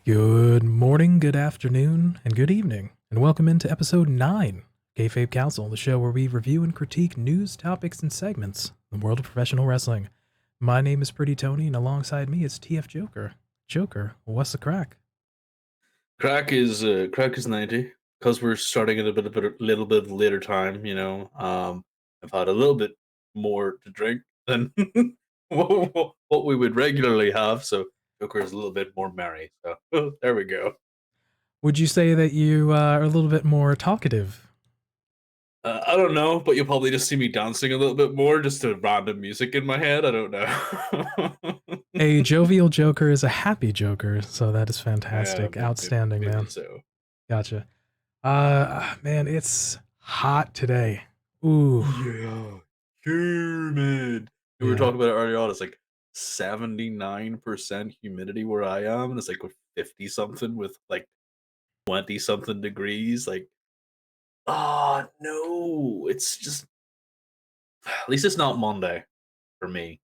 Good morning, good afternoon, and good evening, and welcome into episode 9, Kayfabe Kouncil, the show where we review and critique news, topics, and segments in the world of professional wrestling. My name is PrettyTony, and alongside me is TFJ0ker. Joker, what's the crack? Crack is 90 because we're starting at a little bit later time. I've had a little bit more to drink than what we would regularly have, so Joker is a little bit more merry. So there we go. Would you say that you are a little bit more talkative? I don't know, but you'll probably just see me dancing a little bit more, just to random music in my head. I don't know. A jovial Joker is a happy Joker, so that is Yeah, fantastic. Outstanding, maybe man. so. Gotcha. Man, it's hot today. Ooh. Yeah, humid. We were Yeah. talking about it earlier on. It's like 79% humidity where I am, and it's like 50 something with like 20 something degrees. Like, oh no, it's just at least it's not Monday for me,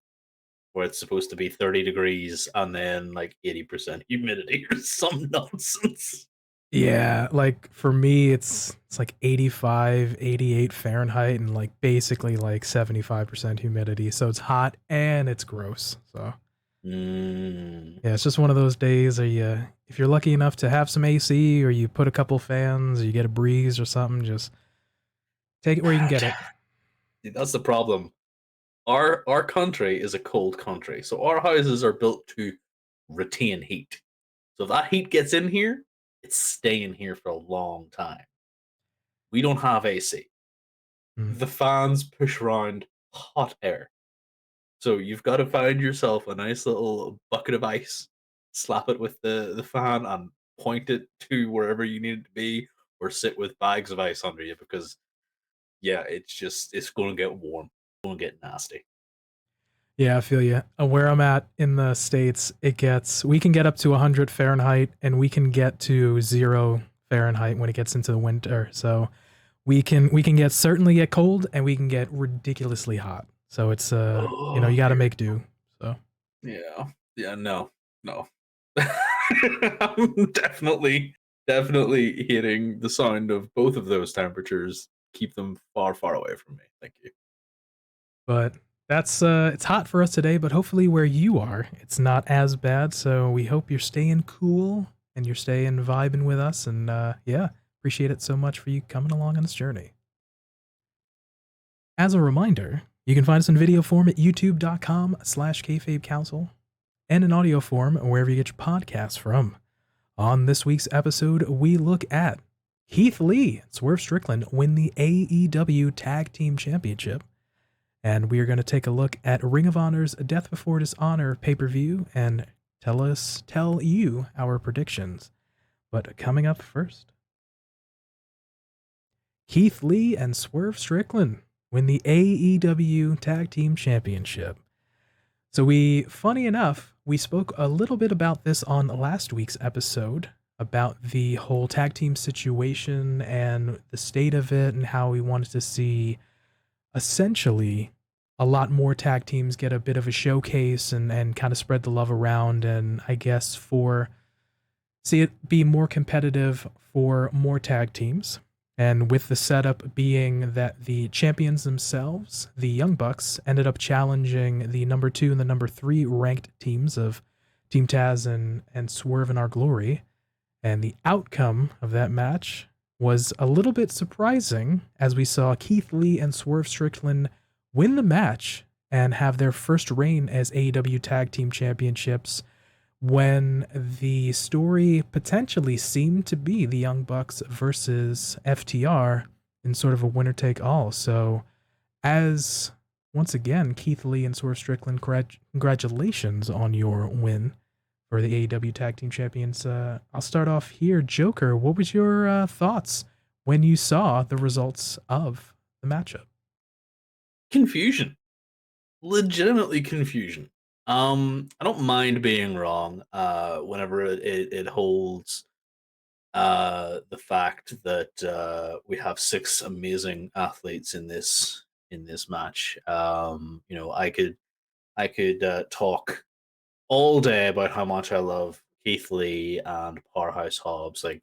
where it's supposed to be 30 degrees and then like 80% humidity or some nonsense. Yeah, like for me it's like 85, 88 Fahrenheit and like basically like 75% humidity. So it's hot and it's gross. So Mm. yeah, it's just one of those days where you if you're lucky enough to have some AC or you put a couple fans or you get a breeze or something, just take it where you can get it. See, that's the problem. Our country is a cold country, so our houses are built to retain heat. So if that heat gets in here, it's staying here for a long time. We don't have AC. Mm. The fans push around hot air. So you've got to find yourself a nice little bucket of ice, slap it with the fan, and point it to wherever you need it to be, or sit with bags of ice under you because yeah, it's going to get warm, it's going to get nasty. Yeah, I feel you. Where I'm at in the States, we can get up to 100 Fahrenheit and we can get to 0 Fahrenheit when it gets into the winter. So we can certainly get cold and we can get ridiculously hot. So it's you Oh got to dear. make do. So Yeah. Yeah, no. I'm definitely hitting the sound of both of those temperatures. Keep them far, far away from me. Thank you. but that's it's hot for us today, but hopefully where you are, it's not as bad. So we hope you're staying cool and you're staying vibing with us and yeah, appreciate it so much for you coming along on this journey. As a reminder, you can find us in video form at youtube.com/kayfabe Kouncil and in audio form wherever you get your podcasts from. On this week's episode, we look at Keith Lee and Swerve Strickland win the AEW Tag Team Championship. And we are going to take a look at Ring of Honor's Death Before Dishonor pay-per-view and tell you our predictions. But coming up first, Keith Lee and Swerve Strickland win the AEW Tag Team Championship. So funny enough, we spoke a little bit about this on last week's episode about the whole tag team situation and the state of it and how we wanted to see essentially a lot more tag teams get a bit of a showcase and kind of spread the love around and I guess see it be more competitive for more tag teams. And with the setup being that the champions themselves, the Young Bucks, ended up challenging the number 2 and the number 3 ranked teams of Team Taz and Swerve in Our Glory. And the outcome of that match was a little bit surprising as we saw Keith Lee and Swerve Strickland win the match and have their first reign as AEW Tag Team Championships when the story potentially seemed to be the Young Bucks versus FTR in sort of a winner take all. So, as once again, Keith Lee and Swerve Strickland, congratulations on your win for the AEW Tag Team Champions. I'll start off here. Joker, what was your thoughts when you saw the results of the matchup? Confusion. Legitimately confusion. I don't mind being wrong whenever it holds the fact that we have 6 amazing athletes in this match. I could talk all day about how much I love Keith Lee and Powerhouse Hobbs. Like,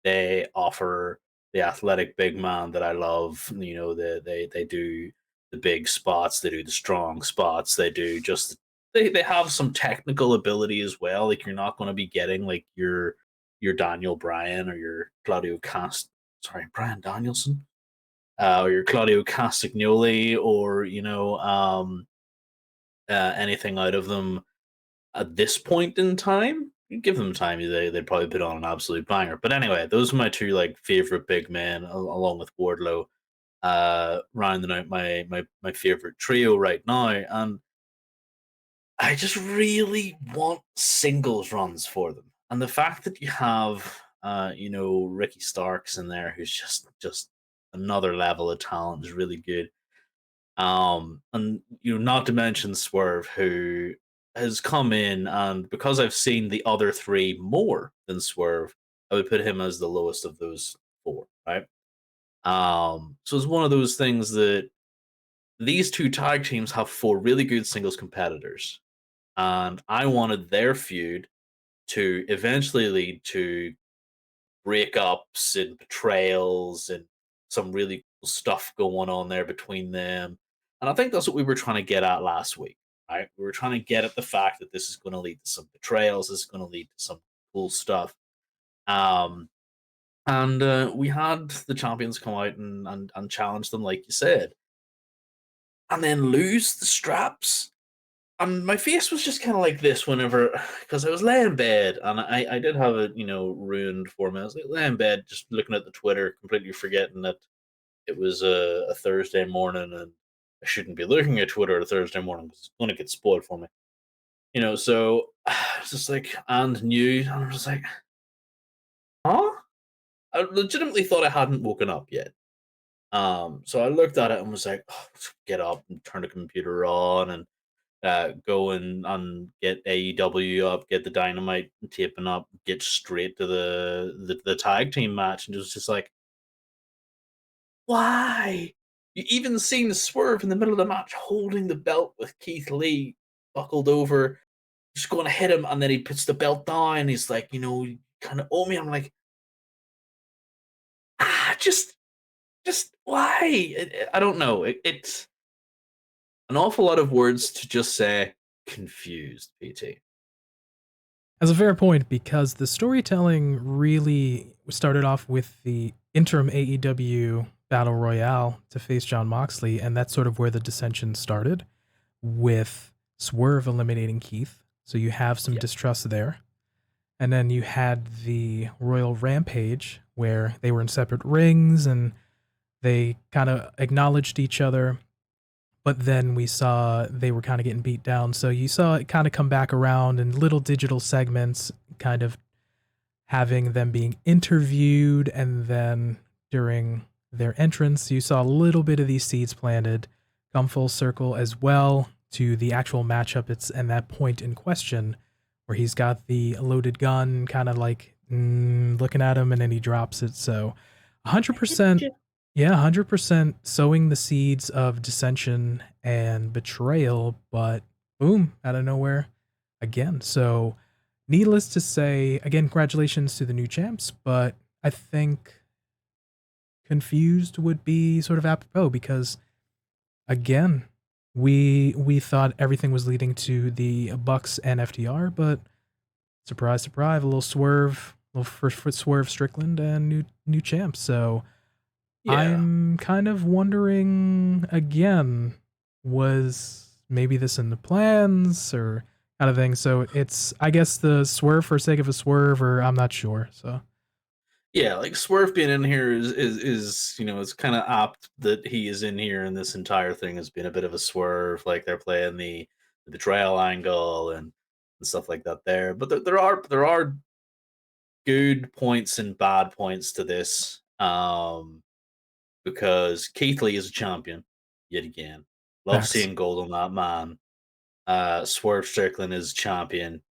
they offer the athletic big man that I love. You know, they do the big spots, they do the strong spots, they do just they have some technical ability as well. Like, you're not going to be getting like your Daniel Bryan or your Bryan Danielson, or your Claudio Castagnoli, or anything out of them at this point in time. You give them time, they'd probably put on an absolute banger. But anyway, those are my two like favorite big men, along with Wardlow, rounding out my favorite trio right now. And I just really want singles runs for them. And the fact that you have, Ricky Starks in there, who's just another level of talent, is really good. And not to mention Swerve, who has come in, and because I've seen the other three more than Swerve, I would put him as the lowest of those four, right? So it's one of those things that these two tag teams have four really good singles competitors, and I wanted their feud to eventually lead to breakups and betrayals and some really cool stuff going on there between them. And I think that's what we were trying to get at last week, right? We were trying to get at the fact that this is going to lead to some betrayals, this is going to lead to some cool stuff. And we had the champions come out and challenge them, like you said, and then lose the straps. And my face was just kind of like this whenever, because I was laying in bed and I did have it, ruined for me. I was like laying in bed, just looking at the Twitter, completely forgetting that it was a Thursday morning and I shouldn't be looking at Twitter a Thursday morning because it's going to get spoiled for me. So it's just like, and news, and I'm just like, huh? I legitimately thought I hadn't woken up yet. So I looked at it and was like, oh, get up and turn the computer on and go and get AEW up, get the Dynamite taping up, get straight to the tag team match, and it was just like, why? You even seen Swerve in the middle of the match holding the belt with Keith Lee buckled over, just going to hit him, and then he puts the belt down. And he's like, you kind of owe me. I'm like, just why? I don't know. It's an awful lot of words to just say confused, PT. That's a fair point because the storytelling really started off with the interim AEW Battle Royale to face Jon Moxley, and that's sort of where the dissension started with Swerve eliminating Keith. So you have some distrust there. And then you had the Royal Rampage where they were in separate rings and they kind of acknowledged each other. But then we saw they were kind of getting beat down. So you saw it kind of come back around in little digital segments, kind of having them being interviewed. And then during their entrance, you saw a little bit of these seeds planted come full circle as well to the actual matchup. It's and that point in question where he's got the loaded gun kind of like looking at him and then he drops it. So 100%. Yeah, 100% sowing the seeds of dissension and betrayal, but boom, out of nowhere again. So, needless to say, again, congratulations to the new champs, but I think confused would be sort of apropos because, again, we thought everything was leading to the Bucks and FTR, but surprise, surprise, a little swerve, little first foot Swerve Strickland and new champs. So, yeah. I'm kind of wondering again, was maybe this in the plans or kind of thing? So it's, I guess, the swerve for sake of a swerve, or I'm not sure. So yeah, like Swerve being in here is it's kind of apt that he is in here, and this entire thing has been a bit of a swerve. Like they're playing the betrayal angle and stuff like that there. But there are good points and bad points to this. Because Keith Lee is a champion yet again. Love facts. seeing gold on that man. Swerve Strickland is champion,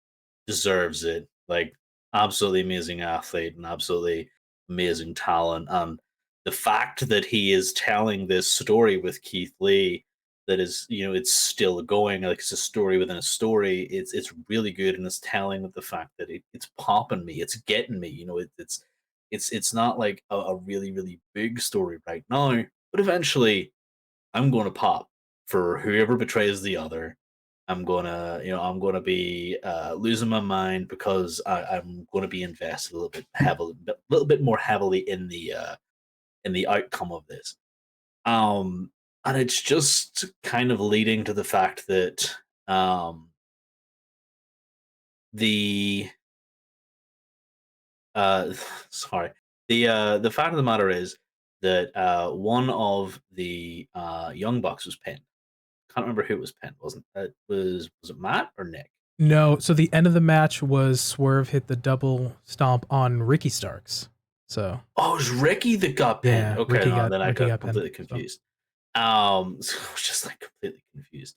deserves it. Like, absolutely amazing athlete and absolutely amazing talent. And the fact that he is telling this story with Keith Lee that is, it's still going. Like it's a story within a story. It's really good, and it's telling of the fact that it's popping me, it's getting me. It's not like a really really big story right now, but eventually I'm going to pop for whoever betrays the other. I'm gonna be losing my mind because I'm going to be invested a little bit more heavily in the outcome of this. Um, and it's just kind of leading to the fact that the uh, sorry, the fact of the matter is that one of the young bucks was pinned. Can't remember who was pinned. Wasn't it? Was it Matt or Nick? No, so the end of the match was Swerve hit the double stomp on Ricky Starks. So Oh, it was Ricky that got pinned. yeah, Okay, no, then I Ricky got got pinned. completely So confused. So I was just like completely confused.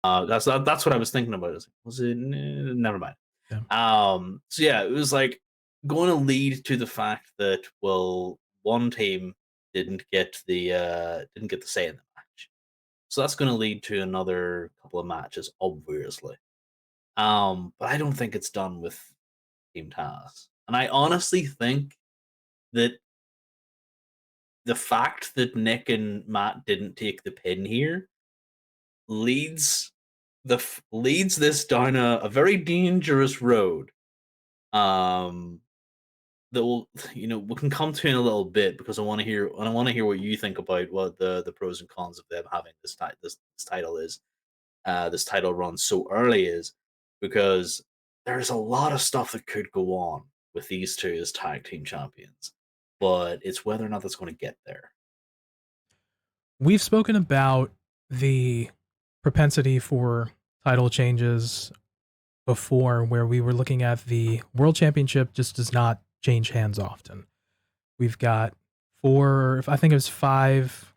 That's what I was thinking about. Was it? Never mind. yeah. So yeah, it was like going to lead to the fact that one team didn't get the say in the match, so that's going to lead to another couple of matches, obviously. But I don't think it's done with Team Taz, and I honestly think that the fact that Nick and Matt didn't take the pin here leads leads this down a very dangerous road. Um, that will we can come to in a little bit because I want to hear what you think about what the pros and cons of them having this title is this title run so early is because there's a lot of stuff that could go on with these two as tag team champions, but it's whether or not that's going to get there. We've spoken about the propensity for title changes before, where we were looking at the world championship just does not change hands often. We've got I think it was five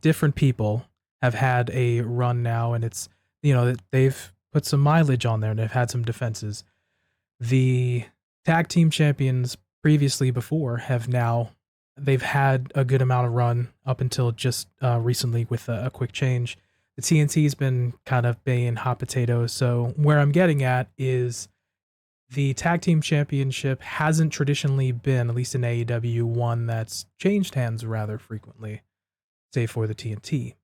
different people have had a run now, and it's, they've put some mileage on there and they've had some defenses. The tag team champions previously before they've had a good amount of run up until just recently with a quick change. The TNT's been kind of being hot potatoes. So where I'm getting at is the tag team championship hasn't traditionally been, at least in AEW, one that's changed hands rather frequently, say for the TNT.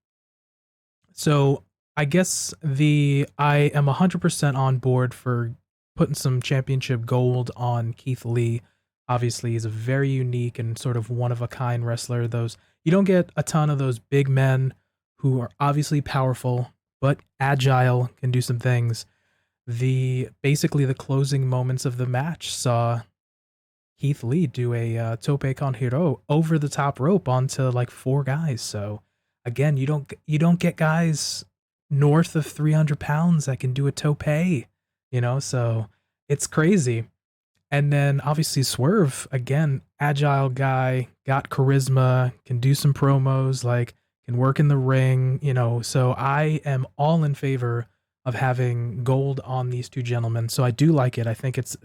So I guess I am 100% on board for putting some championship gold on Keith Lee. Obviously, he's a very unique and sort of one of a kind wrestler. You don't get a ton of those big men who are obviously powerful but agile, can do some things. Basically the closing moments of the match saw Keith Lee do a tope con hiro over the top rope onto like four guys. So again, you don't get guys north of 300 pounds that can do a tope, so it's crazy. And then obviously Swerve, again, agile guy, got charisma, can do some promos, like can work in the ring, so I am all in favor of having gold on these two gentlemen. So I do like it. I think it's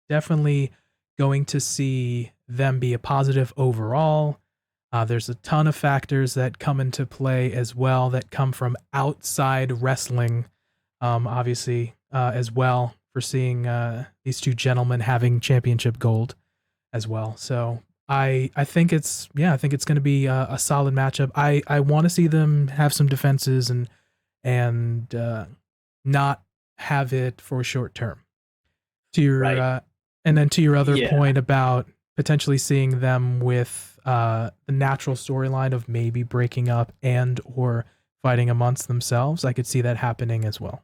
definitely going to see them be a positive overall. There's a ton of factors that come into play as well that come from outside wrestling, obviously, as well, for seeing these two gentlemen having championship gold as well. So I think it's going to be a solid matchup. I want to see them have some defenses and not have it for short term. To your Right. And then to your other Yeah. point about potentially seeing them with the natural storyline of maybe breaking up and or fighting amongst themselves, I could see that happening as well.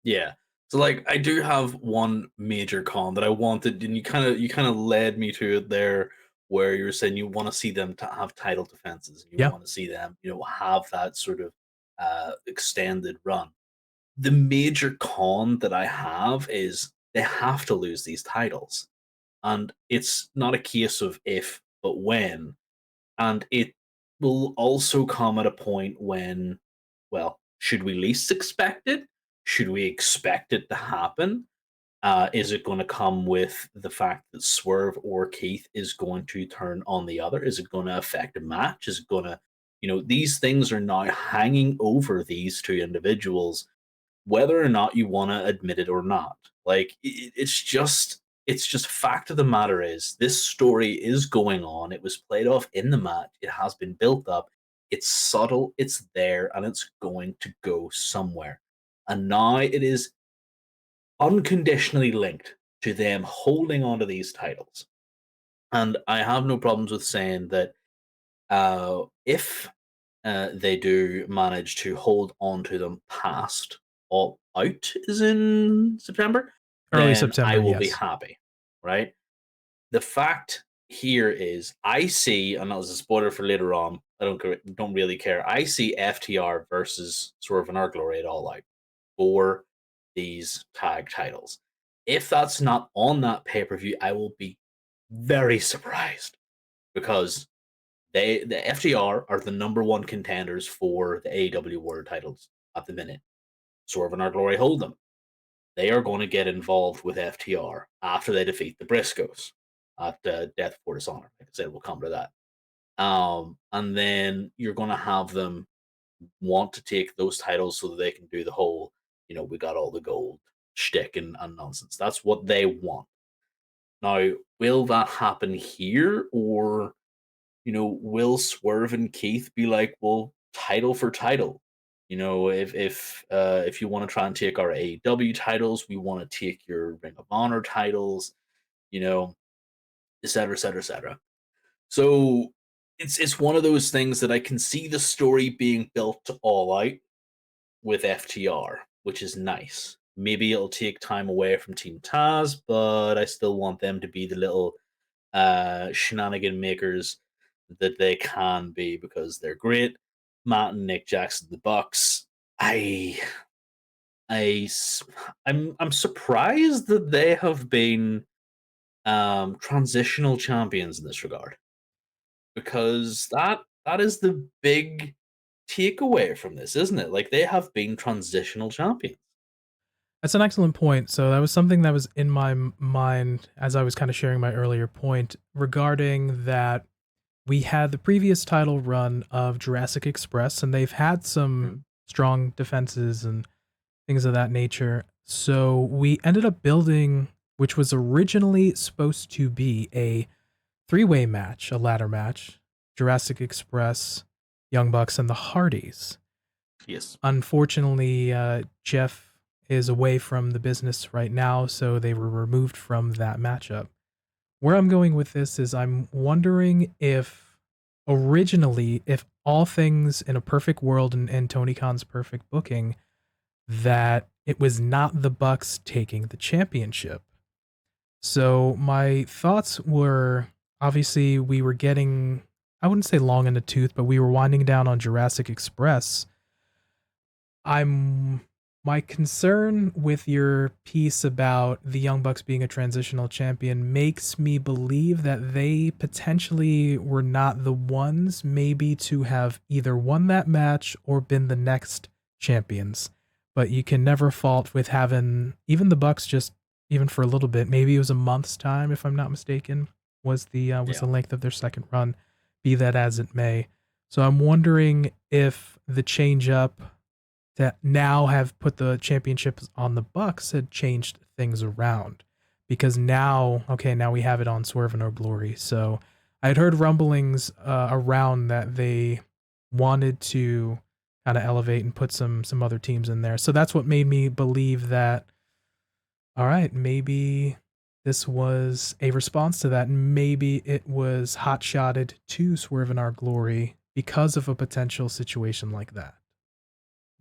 Yeah. So like I do have one major con that I wanted, and you kind of led me to it there, where you were saying you want to see them to have title defenses, and you Yeah. want to see them, have that sort of extended run. The major con that I have is they have to lose these titles, and it's not a case of if, but when. And it will also come at a point when, well, should we least expect it? Should we expect it to happen? Is it going to come with the fact that Swerve or Keith is going to turn on the other? Is it going to affect a match? Is it going to, These things are now hanging over these two individuals, whether or not you want to admit it or not. Like it's just fact of the matter is this story is going on. It was played off in the match. It has been built up. It's subtle. It's there, and it's going to go somewhere. And now it is unconditionally linked to them holding onto these titles. And I have no problems with saying that if they do manage to hold on to them past All Out is in September, Early then I September, will be yes. happy, right? The fact here is I see, and that was a spoiler for later on. I don't really care. I see FTR versus Swerve and Our Glory at All Out for these tag titles. If that's not on that pay per view, I will be very surprised because the FTR are the number one contenders for the AEW World titles at the minute. Swerve and Our Glory hold them. They are going to get involved with FTR after they defeat the Briscoes at Death Before Dishonor. Like I said, we'll come to that. And then you're going to have them want to take those titles so that they can do the whole, we got all the gold shtick and nonsense. That's what they want. Now, will that happen here, or will Swerve and Keith be like, well, title for title? If you want to try and take our AEW titles, we want to take your Ring of Honor titles, et cetera, et cetera, et cetera. So it's one of those things that I can see the story being built all out with FTR, which is nice. Maybe it'll take time away from Team Taz, but I still want them to be the little shenanigan makers that they can be because they're great. Matt and Nick Jackson, the Bucks. I, I, I'm surprised that they have been transitional champions in this regard, because that is the big takeaway from this, isn't it? Like, they have been transitional champions. That's an excellent point. So that was something that was in my mind as I was kind of sharing my earlier point regarding that we had the previous title run of Jurassic Express, and they've had some strong defenses and things of that nature. So we ended up building, which was originally supposed to be a three-way match, a ladder match, Jurassic Express, Young Bucks, and the Hardys. Yes. Unfortunately, Jeff is away from the business right now, so they were removed from that matchup. Where I'm going with this is I'm wondering if originally, if all things in a perfect world and Tony Khan's perfect booking, that it was not the Bucks taking the championship. So my thoughts were, obviously we were getting, I wouldn't say long in the tooth, but we were winding down on Jurassic Express. My concern with your piece about the Young Bucks being a transitional champion makes me believe that they potentially were not the ones maybe to have either won that match or been the next champions. But you can never fault with having even the Bucks just even for a little bit. Maybe it was a month's time, if I'm not mistaken, was the length of their second run. Be that as it may. So I'm wondering if the change up that now have put the championships on the Bucks had changed things around, because now we have it on Swerve and Our Glory. So I had heard rumblings around that they wanted to kind of elevate and put some other teams in there. So that's what made me believe that, all right, maybe this was a response to that. Maybe it was hot shotted to Swerve and Our Glory because of a potential situation like that.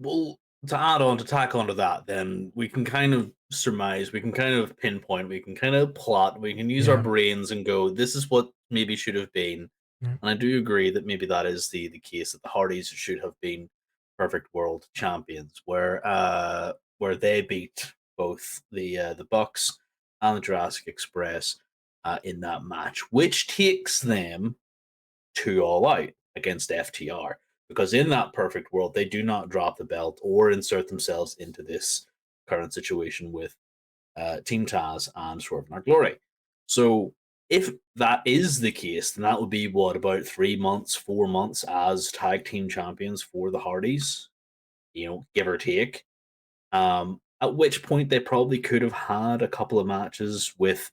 Well, to tack onto that, then we can kind of surmise, we can kind of pinpoint, we can kind of plot, we can use our Yeah. brains and go, this is what maybe should have been. Yeah. And I do agree that maybe that is the case, that the Hardys should have been perfect world champions, where they beat both the Bucks and the Jurassic Express in that match, which takes them to All Out against FTR. Because in that perfect world, they do not drop the belt or insert themselves into this current situation with Team Taz and Swerve and Our Glory. So if that is the case, then that would be what, about 3 months, 4 months as tag team champions for the Hardys, give or take. At which point they probably could have had a couple of matches with,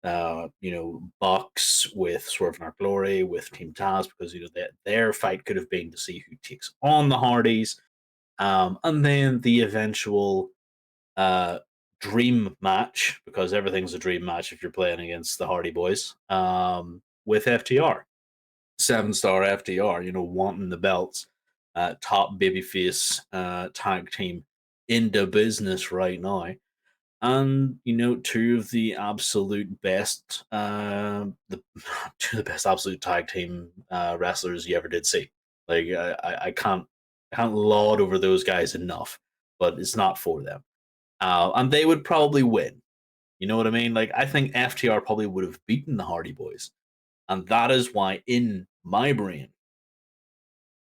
Bucks, with Swerve in Our Glory, with Team Taz, because their fight could have been to see who takes on the Hardys, and then the eventual uh, dream match, because everything's a dream match if you're playing against the Hardy Boys, with FTR, 7-star FTR, wanting the belts, top babyface tag team in the business right now. And two of the absolute best, the two of the best absolute tag team wrestlers you ever did see. Like I can't laud over those guys enough, but it's not for them. And they would probably win. You know what I mean? Like, I think FTR probably would have beaten the Hardy Boys. And that is why, in my brain,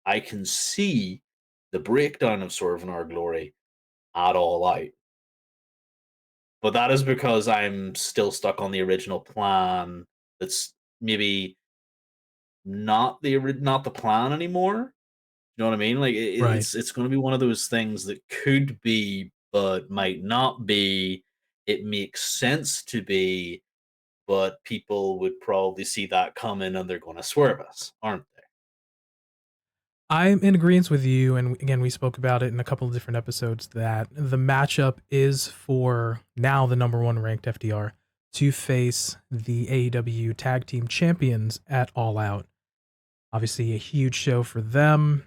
I can see the breakdown of Swerve in Our Glory at All Out. But that is because I'm still stuck on the original plan. That's maybe not the plan anymore. You know what I mean? Like Right. it's going to be one of those things that could be, but might not be. It makes sense to be, but people would probably see that coming and they're going to swerve us, aren't they? I'm in agreement with you, and again, we spoke about it in a couple of different episodes that the matchup is for now the number one ranked FDR to face the AEW Tag Team Champions at All Out. Obviously, a huge show for them.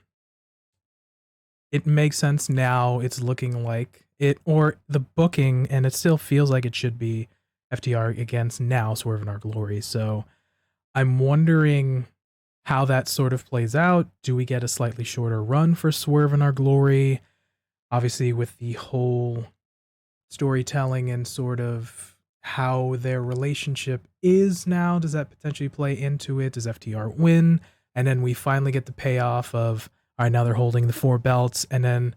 It makes sense now. It's looking like it, or the booking, and it still feels like it should be FTR against now Swerve in Our Glory. So I'm wondering how that sort of plays out. Do we get a slightly shorter run for Swerve in Our Glory? Obviously, with the whole storytelling and sort of how their relationship is now, does that potentially play into it? Does FTR win? And then we finally get the payoff of, all right, now they're holding the 4 belts. And then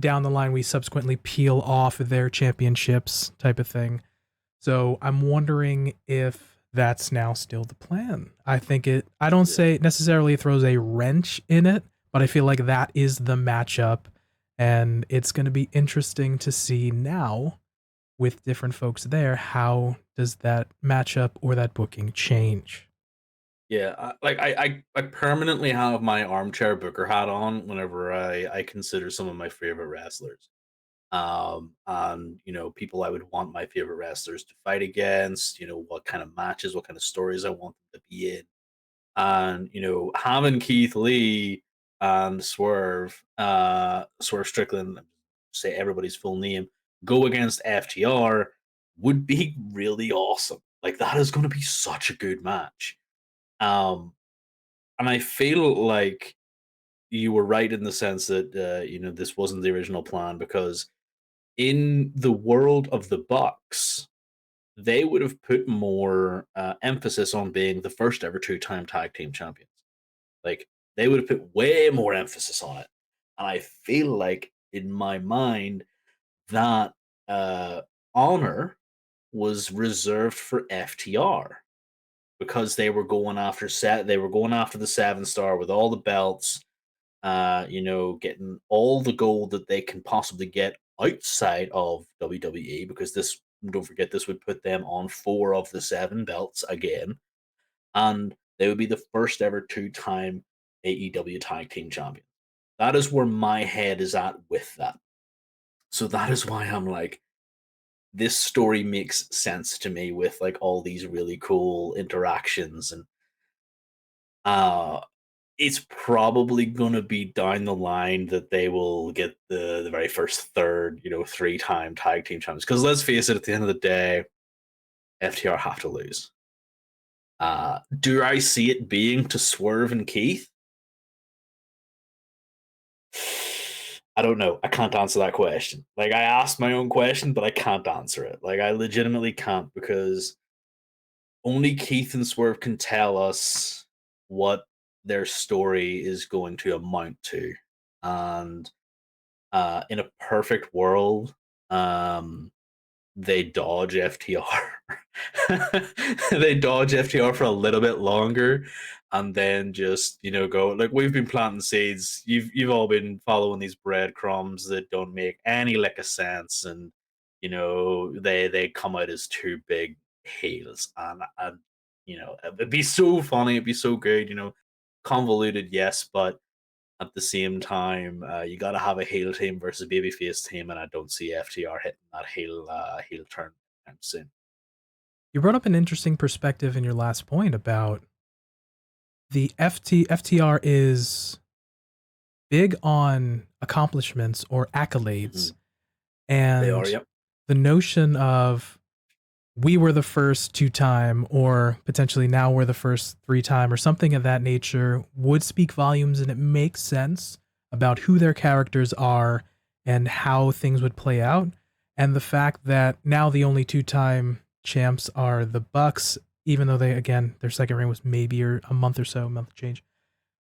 down the line, we subsequently peel off their championships type of thing. So I'm wondering if that's now still the plan. I don't say it necessarily throws a wrench in it, but I feel like that is the matchup. And it's going to be interesting to see now with different folks there, how does that matchup or that booking change? Yeah, I permanently have my armchair booker hat on whenever I consider some of my favorite wrestlers. And people I would want my favorite wrestlers to fight against, what kind of matches, what kind of stories I want them to be in. And having Keith Lee and Swerve Strickland, say everybody's full name, go against FTR would be really awesome. Like, that is going to be such a good match. Um, and I feel like you were right in the sense that this wasn't the original plan, because in the world of the Bucks, they would have put more emphasis on being the first ever 2-time tag team champions. Like, they would have put way more emphasis on it. And I feel like, in my mind, that honor was reserved for FTR, because they were going after the 7-star with all the belts, getting all the gold that they can possibly get outside of WWE, because don't forget, this would put them on 4 of the 7 belts again, and they would be the first ever 2-time AEW tag team champion. That is where my head is at with that. So that is why I'm like, this story makes sense to me, with like all these really cool interactions. And uh it's probably going to be down the line that they will get the very first third, 3-time tag team champions. Because let's face it, at the end of the day, FTR have to lose. Do I see it being to Swerve and Keith? I don't know. I can't answer that question. Like, I asked my own question, but I can't answer it. Like, I legitimately can't, because only Keith and Swerve can tell us what their story is going to amount to. And in a perfect world, they dodge FTR they dodge FTR for a little bit longer, and then just go like we've been planting seeds. You've all been following these breadcrumbs that don't make any lick of sense, and they come out as two big heels, and it'd be so funny, it'd be so good, convoluted, yes, but at the same time, you got to have a heel team versus babyface team, and I don't see FTR hitting that heel turn anytime soon. You brought up an interesting perspective in your last point about the FTR is big on accomplishments or accolades, Mhm. They are, and yep. the notion of we were the first 2-time or potentially now we're the first 3-time or something of that nature would speak volumes, and it makes sense about who their characters are and how things would play out. And the fact that now the only 2-time champs are the Bucks, even though they, again, their second reign was maybe a month or so, a month change,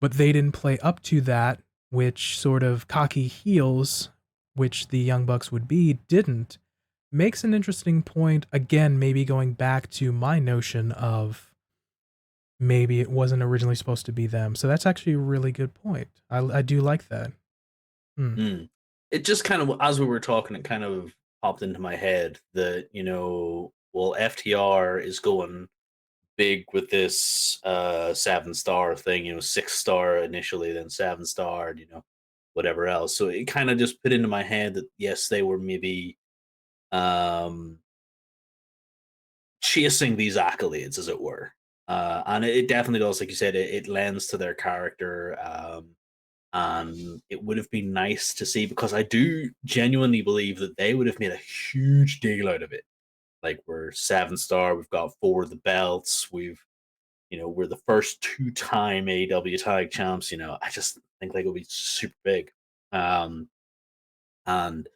but they didn't play up to that, which sort of cocky heels, which the Young Bucks would be, didn't. Makes an interesting point. Again, maybe going back to my notion of maybe it wasn't originally supposed to be them. So that's actually a really good point. I do like that. Hmm. Mm. It just kind of, as we were talking, it kind of popped into my head that, well, FTR is going big with this 7-star thing, 6-star initially, then 7-star, whatever else. So it kind of just put into my head that yes, they were maybe um chasing these accolades, as it were. And it definitely does, like you said, it lends to their character. And it would have been nice to see, because I do genuinely believe that they would have made a huge deal out of it. Like, we're 7-star, we've got 4 of the belts, we're the first 2-time AEW tag champs. I just think like it would be super big. Um, and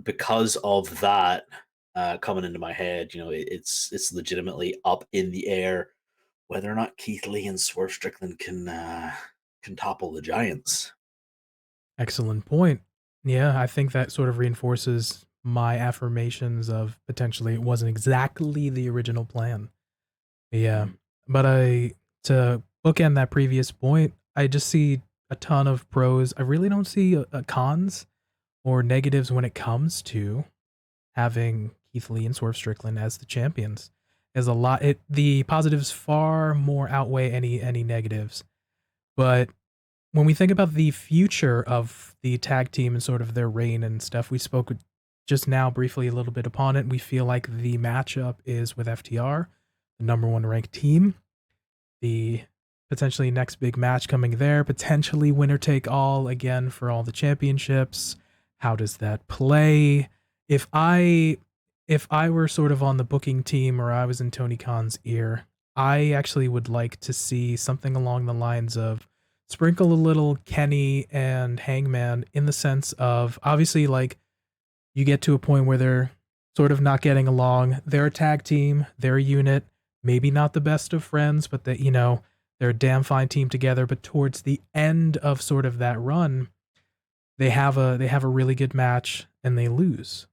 because of that coming into my head, it's legitimately up in the air whether or not Keith Lee and Swerve Strickland can topple the Giants. Excellent point. Yeah, I think that sort of reinforces my affirmations of potentially it wasn't exactly the original plan. Yeah. Mm. But to bookend that previous point, I just see a ton of pros. I really don't see cons or negatives when it comes to having Keith Lee and Swerve Strickland as the champions. Is a lot. The positives far more outweigh any negatives. But when we think about the future of the tag team and sort of their reign and stuff, we spoke just now briefly a little bit upon it. We feel like the matchup is with FTR, the number one ranked team. The potentially next big match coming there, potentially winner take all again for all the championships. How does that play? If I if I were sort of on the booking team or I was in Tony Khan's ear, I actually would like to see something along the lines of sprinkle a little Kenny and Hangman, in the sense of obviously like you get to a point where they're sort of not getting along. They're a tag team, they're a unit, maybe not the best of friends, but that, they're a damn fine team together. But towards the end of sort of that run, they have a really good match and they lose.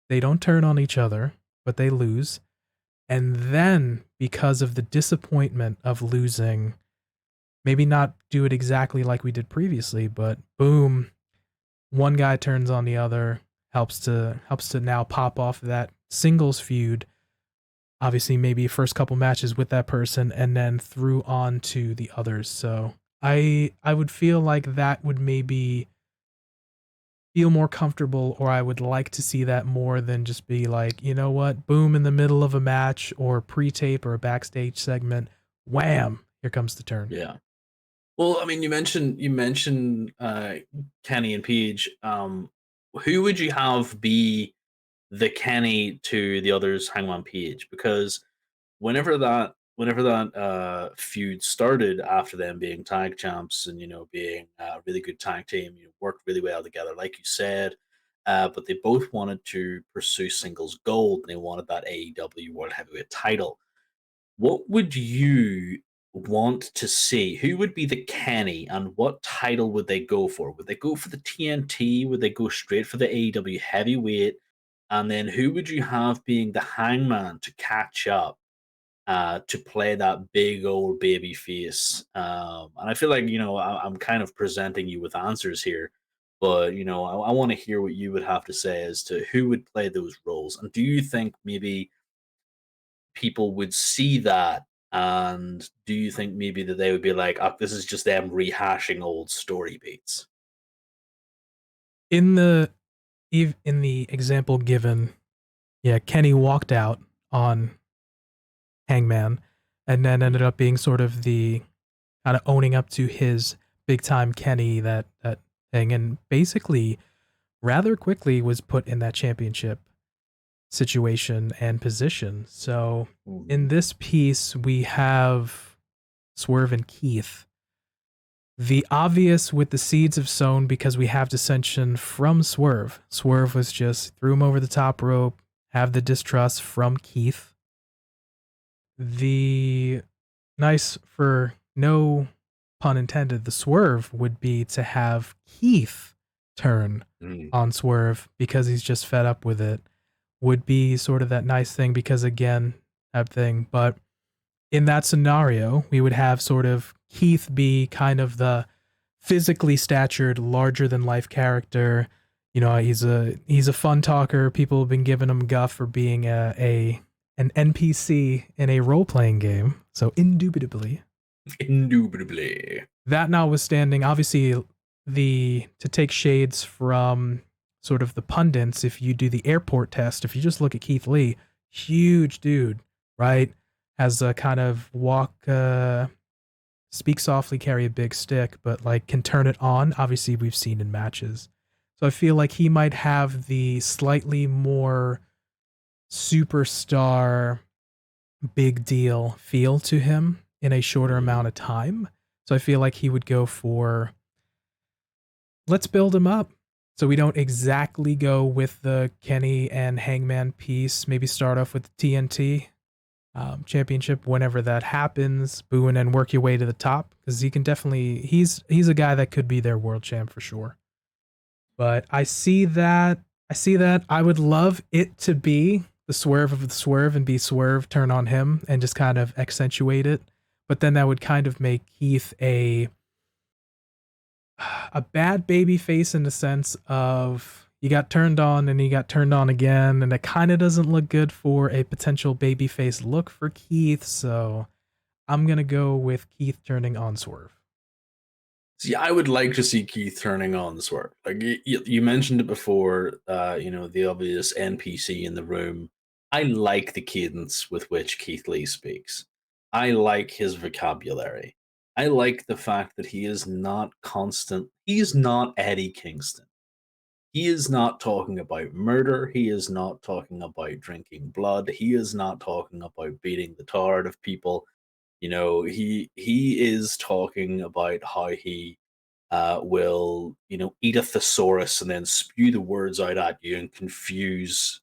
They don't turn on each other, but they lose. And then because of the disappointment of losing, maybe not do it exactly like we did previously, but boom, one guy turns on the other, helps to now pop off that singles feud. Obviously, maybe first couple matches with that person, and then through on to the others. So I would feel like that would maybe feel more comfortable, or I would like to see that more than just be like, you know what, boom, in the middle of a match or pre-tape or a backstage segment, wham, here comes the turn. Yeah. Well, I mean, you mentioned Kenny and Page. Who would you have be the Kenny to the others, Hangman Page? Because whenever that feud started after them being tag champs and being a really good tag team, worked really well together, like you said. But they both wanted to pursue singles gold, and they wanted that AEW World Heavyweight title. What would you want to see? Who would be the Kenny, and what title would they go for? Would they go for the TNT? Would they go straight for the AEW Heavyweight? And then who would you have being the hangman to catch up to play that big old baby face? And I feel like, I'm kind of presenting you with answers here, but, I want to hear what you would have to say as to who would play those roles. And do you think maybe people would see that? And do you think maybe that they would be like, oh, this is just them rehashing old story beats? In the in the example given, yeah, Kenny walked out on Hangman, and then ended up being sort of the kind of owning up to his big time Kenny that thing, and basically rather quickly was put in that championship situation and position. So in Mhm. this piece, we have Swerve and Keith. The obvious with the seeds of sown because we have dissension from Swerve. Swerve was just threw him over the top rope, have the distrust from Keith. The nice, for no pun intended, the swerve would be to have Keith turn Mm. on Swerve because he's just fed up with it, would be sort of that nice thing because, again, that thing. But in that scenario, we would have sort of Keith be kind of the physically statured, larger than life character. He's a fun talker. People have been giving him guff for being a an NPC in a role playing game. So indubitably, Indubitably. that notwithstanding, obviously the to take shades from sort of the pundits, if you do the airport test, if you just look at Keith Lee, huge dude, right? Has a kind of speak softly, carry a big stick, but like can turn it on. Obviously, we've seen in matches. So I feel like he might have the slightly more superstar, big deal feel to him in a shorter amount of time. So I feel like he would go for, let's build him up. So we don't exactly go with the Kenny and Hangman piece. Maybe start off with the TNT championship whenever that happens. Boo, and then work your way to the top because he can definitely. He's a guy that could be their world champ for sure. But I see that. I see that. I would love it to be the swerve of the swerve and be Swerve turn on him and just kind of accentuate it. But then that would kind of make Keith a bad baby face in the sense of you got turned on and he got turned on again, and it kind of doesn't look good for a potential baby face look for Keith. So I'm gonna go with Keith turning on Swerve. See, I would like to see Keith turning on the Swerve. Like you mentioned it before, the obvious NPC in the room. I like the cadence with which Keith Lee speaks. I like his vocabulary. I like the fact that he is not constant. He is not Eddie Kingston. He is not talking about murder. He is not talking about drinking blood. He is not talking about beating the tar out of people. He is talking about how he will eat a thesaurus and then spew the words out at you and confuse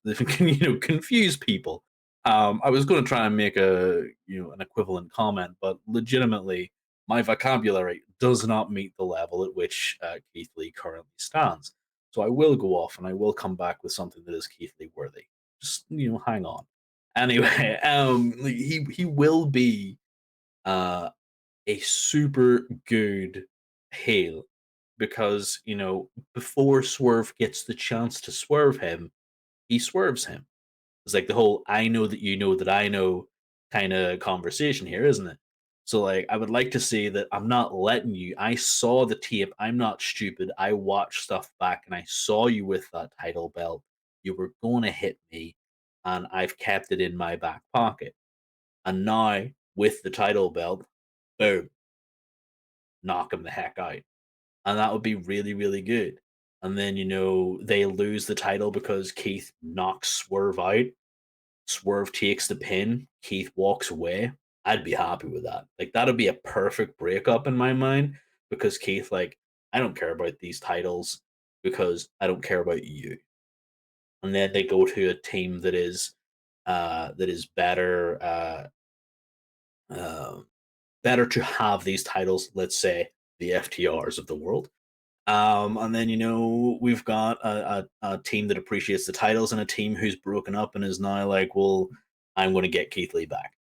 people. I was going to try and make an equivalent comment, but legitimately, my vocabulary does not meet the level at which Keith Lee currently stands. So I will go off and I will come back with something that is Keith Lee worthy. Just hang on. Anyway, he will be uh, a super good heel because before Swerve gets the chance to swerve him, he swerves him. It's like the whole "I know that you know that I know" kind of conversation here, isn't it? So like, I would like to say that I'm not letting you. I saw the tape. I'm not stupid. I watched stuff back, and I saw you with that title belt. You were going to hit me, and I've kept it in my back pocket. And now with the title belt, boom, knock him the heck out. And that would be really, really good. And then, they lose the title because Keith knocks Swerve out. Swerve takes the pin. Keith walks away. I'd be happy with that. Like, that'd be a perfect breakup in my mind because Keith, like, I don't care about these titles because I don't care about you. And then they go to a team that is uh, better to have these titles. Let's say the FTRs of the world. And then we've got a team that appreciates the titles and a team who's broken up and is now like, well, I'm going to get Keith Lee back.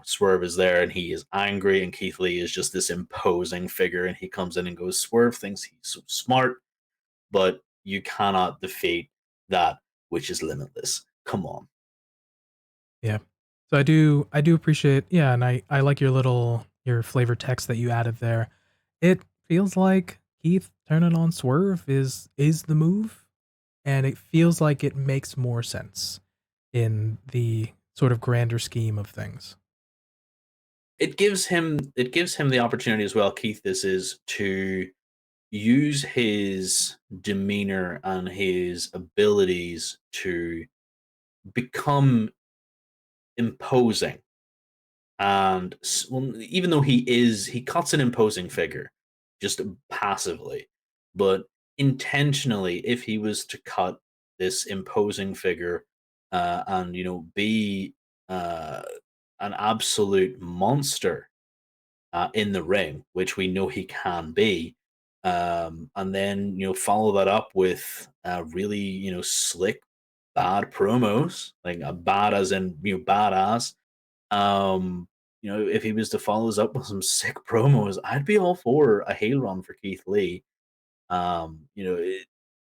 Swerve is there and he is angry, and Keith Lee is just this imposing figure, and he comes in and goes, Swerve thinks he's so smart, but you cannot defeat that which is limitless. Come on. Yeah. So I do appreciate, yeah, and I like your flavor text that you added there. It feels like Keith turning on Swerve is the move, and it feels like it makes more sense in the sort of grander scheme of things. It gives him the opportunity as well, Keith, this is to use his demeanor and his abilities to become imposing. And well, even though he cuts an imposing figure just passively, but intentionally, if he was to cut this imposing figure and be uh, an absolute monster in the ring, which we know he can be, and then follow that up with really slick bad promos, like a bad as in badass. If he was to follow us up with some sick promos, I'd be all for a heel run for Keith Lee.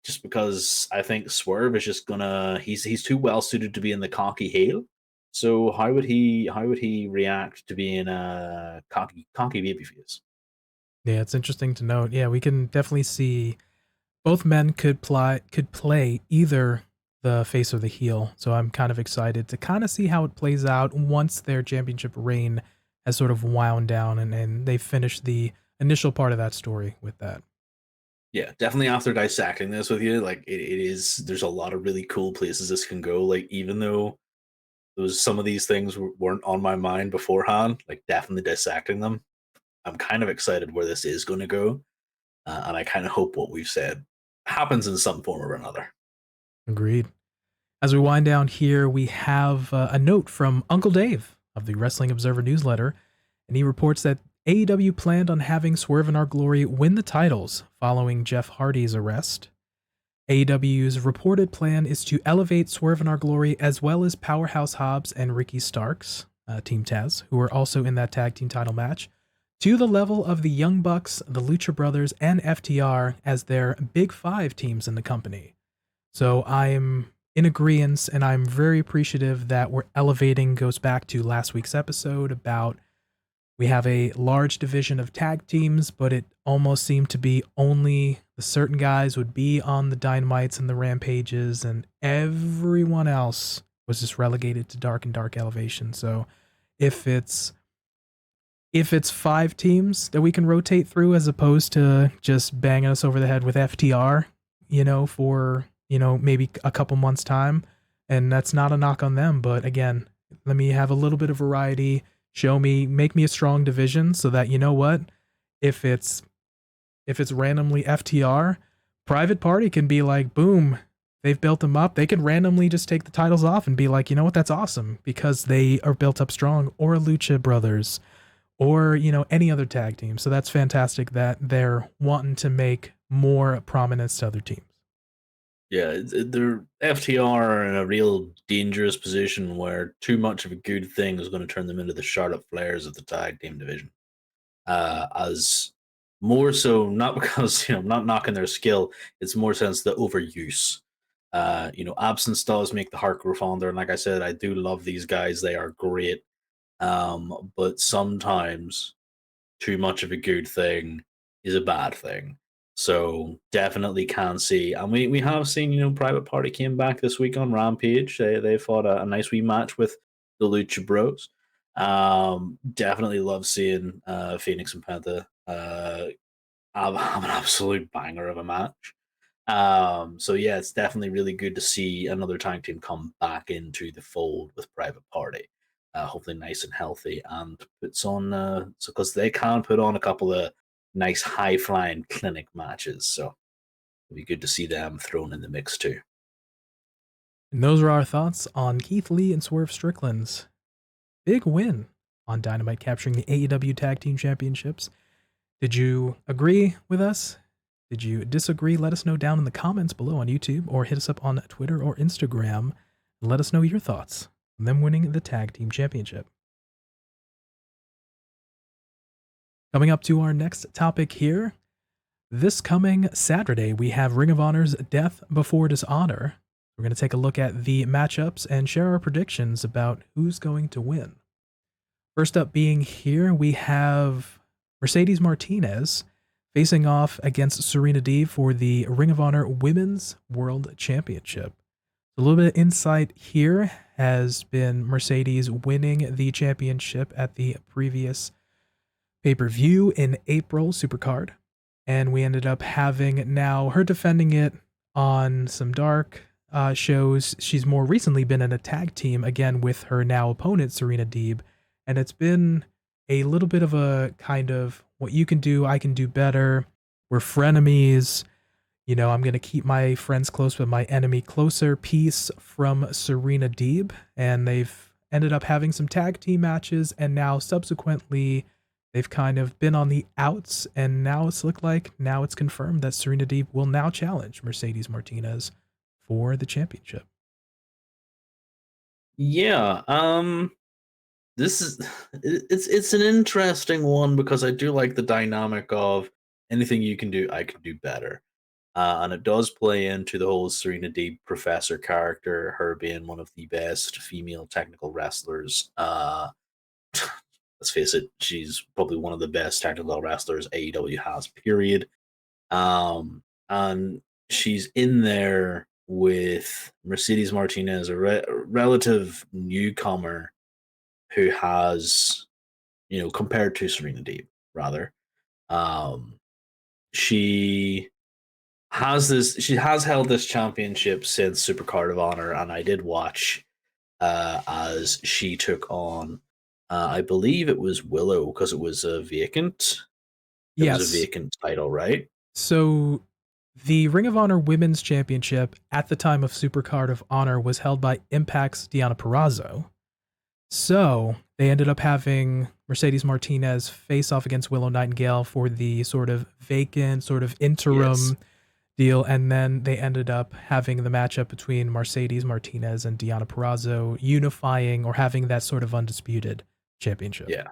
Just because I think Swerve is just gonna he's too well suited to be in the cocky heel. So how would he react to being a cocky babyface? Yeah, it's interesting to note. Yeah, we can definitely see both men could play either the face or the heel. So I'm kind of excited to kind of see how it plays out once their championship reign has sort of wound down and they finish the initial part of that story with that. Yeah, definitely after dissecting this with you, like it is there's a lot of really cool places this can go. Like even though those some of these things weren't on my mind beforehand, like definitely dissecting them, I'm kind of excited where this is going to go, and I kind of hope what we've said happens in some form or another. Agreed. As we wind down here, we have a note from Uncle Dave of the Wrestling Observer newsletter, and he reports that AEW planned on having Swerve in Our Glory win the titles following Jeff Hardy's arrest. AEW's reported plan is to elevate Swerve in Our Glory as well as Powerhouse Hobbs and Ricky Starks, Team Taz, who are also in that tag team title match, to the level of the Young Bucks, the Lucha Brothers, and FTR as their Big Five teams in the company. So I'm in agreement, and I'm very appreciative that we're elevating, goes back to last week's episode about we have a large division of tag teams, but it almost seemed to be only the certain guys would be on the Dynamites and the Rampages, and everyone else was just relegated to dark and dark elevation. So if it's five teams that we can rotate through as opposed to just banging us over the head with FTR, for maybe a couple months time, and that's not a knock on them, but again, let me have a little bit of variety. Make me a strong division so that what, if it's randomly FTR, Private Party can be like, boom, they've built them up. They can randomly just take the titles off and be like, you know what, that's awesome because they are built up strong, or Lucha Brothers, or any other tag team. So that's fantastic that they're wanting to make more prominence to other teams. Yeah, they're FTR are in a real dangerous position where too much of a good thing is going to turn them into the Charlotte Flares of the tag team division. As more so, not because I'm not knocking their skill, it's more sense the overuse. Absence does make the heart grow fonder, and like I said, I do love these guys; they are great. But sometimes too much of a good thing is a bad thing. So definitely can see, and we have seen Private Party came back this week on Rampage. They fought a nice wee match with the Lucha Bros. Definitely love seeing Phoenix and Penta have an absolute banger of a match. So yeah, it's definitely really good to see another tag team come back into the fold with Private Party. Hopefully nice and healthy, and puts on so because they can put on a couple of nice high flying clinic matches. So it'd be good to see them thrown in the mix too. And those are our thoughts on Keith Lee and Swerve Strickland's big win on Dynamite, capturing the AEW Tag Team Championships. Did you agree with us? Did you disagree? Let us know down in the comments below on YouTube or hit us up on Twitter or Instagram. And let us know your thoughts on them winning the tag team championship. Coming up to our next topic here. This coming Saturday, we have Ring of Honor's Death Before Dishonor. We're going to take a look at the matchups and share our predictions about who's going to win. First up being here, we have Mercedes Martinez facing off against Serena Deeb for the Ring of Honor Women's World Championship. A little bit of insight here has been Mercedes winning the championship at the previous pay-per-view in April, Supercard. And we ended up having now her defending it on some dark shows. She's more recently been in a tag team again with her now opponent, Serena Deeb. And it's been a little bit of a kind of what you can do, I can do better. We're frenemies. You know, I'm going to keep my friends close, but my enemy closer piece from Serena Deeb. And they've ended up having some tag team matches. And now subsequently, they've kind of been on the outs. And now it's looked like now it's confirmed that Serena Deeb will now challenge Mercedes Martinez for the championship. Yeah, this is it's an interesting one because I do like the dynamic of anything you can do, I can do better. And it does play into the whole Serena Deeb professor character, her being one of the best female technical wrestlers. Let's face it, she's probably one of the best technical wrestlers AEW has, period. And she's in there with Mercedes Martinez, a relative newcomer who has, compared to Serena Deeb, rather, she she has held this championship since Supercard of Honor, and I did watch as she took on, I believe it was Willow, because it was a vacant. It was a vacant title, right? So the Ring of Honor Women's Championship at the time of Supercard of Honor was held by Impact's Deonna Purrazzo. So they ended up having Mercedes Martinez face off against Willow Nightingale for the sort of vacant, sort of interim deal. And then they ended up having the matchup between Mercedes Martinez and Deonna Purrazzo unifying or having that sort of undisputed championship. Yeah.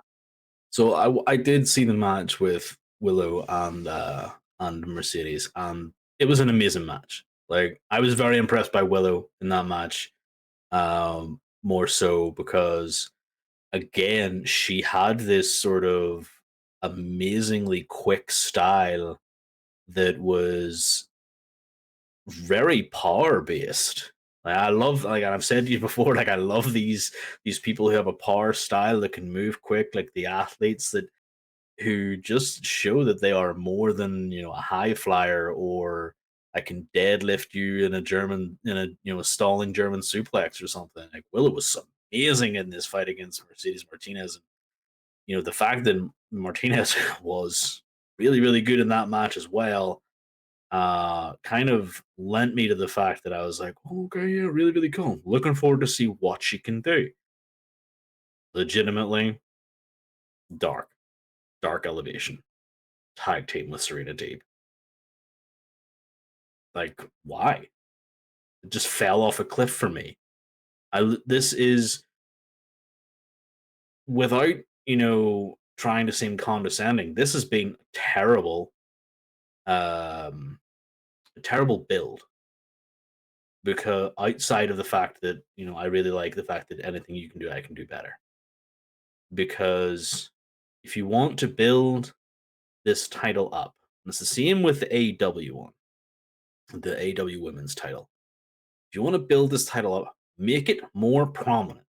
So I did see the match with Willow and Mercedes, and it was an amazing match. Like, I was very impressed by Willow in that match, more so because, again, she had this sort of amazingly quick style that was very power based. Like, I love, like I've said to you before, like I love these people who have a power style that can move quick, like the athletes that who just show that they are more than, a high flyer, or I can deadlift you in a stalling German suplex or something. Like, Willow was amazing in this fight against Mercedes Martinez. And, the fact that Martinez was really, really good in that match as well, kind of lent me to the fact that I was like, okay, yeah, really, really cool. Looking forward to see what she can do. Legitimately, dark elevation tag team with Serena Deeb. Like, why? It just fell off a cliff for me. This is, without, trying to seem condescending, this has been terrible, a terrible build. Because outside of the fact that, I really like the fact that anything you can do, I can do better. Because if you want to build this title up, and it's the same with the AEW one, the AEW women's title. If you want to build this title up, make it more prominent.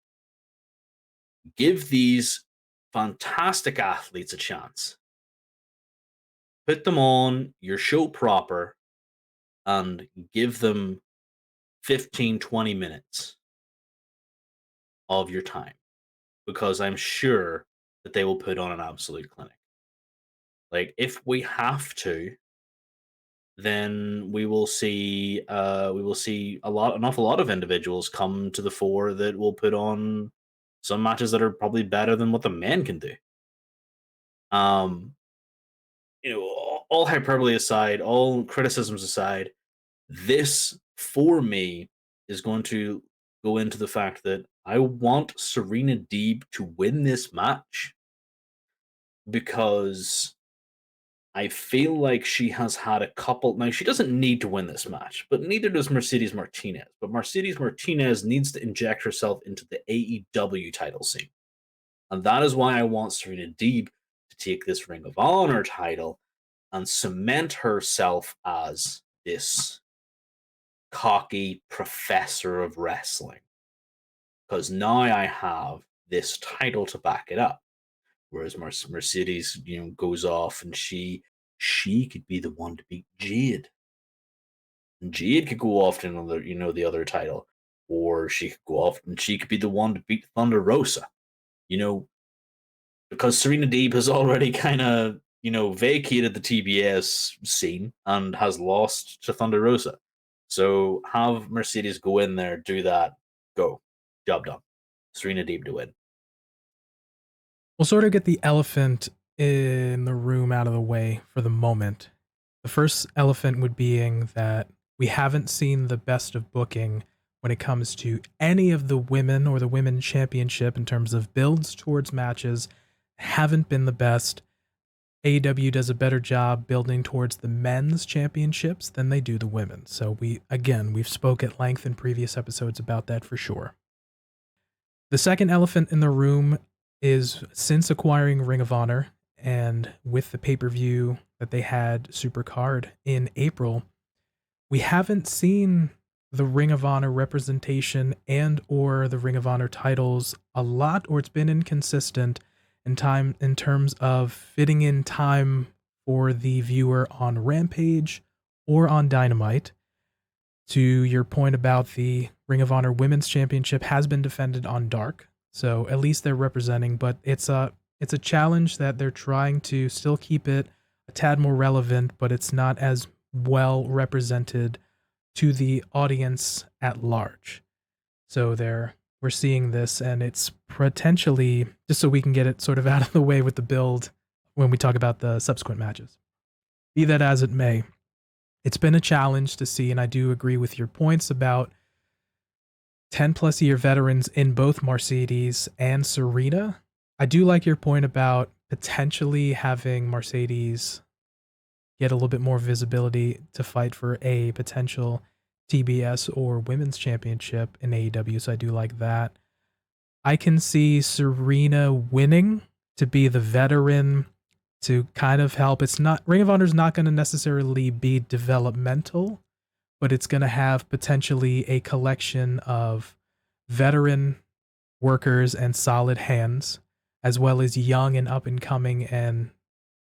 Give these fantastic athletes a chance. Put them on your show proper and give them 15, 20 minutes of your time, because I'm sure that they will put on an absolute clinic. Like, if we have to, then we will see an awful lot of individuals come to the fore that will put on some matches that are probably better than what the men can do. all hyperbole aside, all criticisms aside, this for me is going to go into the fact that I want Serena Deeb to win this match because I feel like she has had a couple. Now, she doesn't need to win this match, but neither does Mercedes Martinez. But Mercedes Martinez needs to inject herself into the AEW title scene. And that is why I want Serena Deeb to take this Ring of Honor title and cement herself as this cocky professor of wrestling. Because now I have this title to back it up. Whereas Mercedes, goes off and she could be the one to beat Jade. And Jade could go off to another, the other title. Or she could go off and she could be the one to beat Thunder Rosa. Because Serena Deeb has already kind of, vacated the TBS scene and has lost to Thunder Rosa. So have Mercedes go in there, do that, go. Job done. Serena Deeb to win. We'll sort of get the elephant in the room out of the way for the moment. The first elephant would being that we haven't seen the best of booking when it comes to any of the women or the women's championship in terms of builds towards matches. Haven't been the best. AEW does a better job building towards the men's championships than they do the women. So we've spoke at length in previous episodes about that for sure. The second elephant in the room is since acquiring Ring of Honor and with the pay-per-view that they had Supercard in April, we haven't seen the Ring of Honor representation and or the Ring of Honor titles a lot, or it's been inconsistent in terms of fitting in time for the viewer on Rampage or on Dynamite. To your point about the Ring of Honor Women's Championship has been defended on Dark, so at least they're representing, but it's a challenge that they're trying to still keep it a tad more relevant, but it's not as well represented to the audience at large. So we're seeing this, and it's potentially, just so we can get it sort of out of the way with the build when we talk about the subsequent matches. Be that as it may, it's been a challenge to see, and I do agree with your points about 10-plus year veterans in both Mercedes and Serena. I do like your point about potentially having Mercedes get a little bit more visibility to fight for a potential TBS or women's championship in AEW, so I do like that. I can see Serena winning to be the veteran to kind of help. It's not, Ring of Honor is not going to necessarily be developmental, but it's going to have potentially a collection of veteran workers and solid hands, as well as young and up and coming and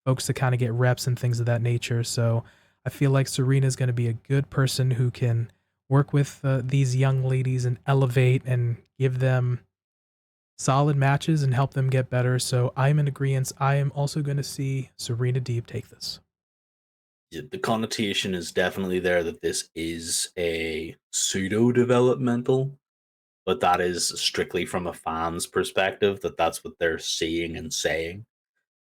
folks to kind of get reps and things of that nature. So I feel like Serena is going to be a good person who can work with these young ladies and elevate and give them solid matches and help them get better. So I'm in agreement. I am also going to see Serena Deeb take this. Yeah, the connotation is definitely there that this is a pseudo-developmental, but that is strictly from a fan's perspective, that's what they're seeing and saying.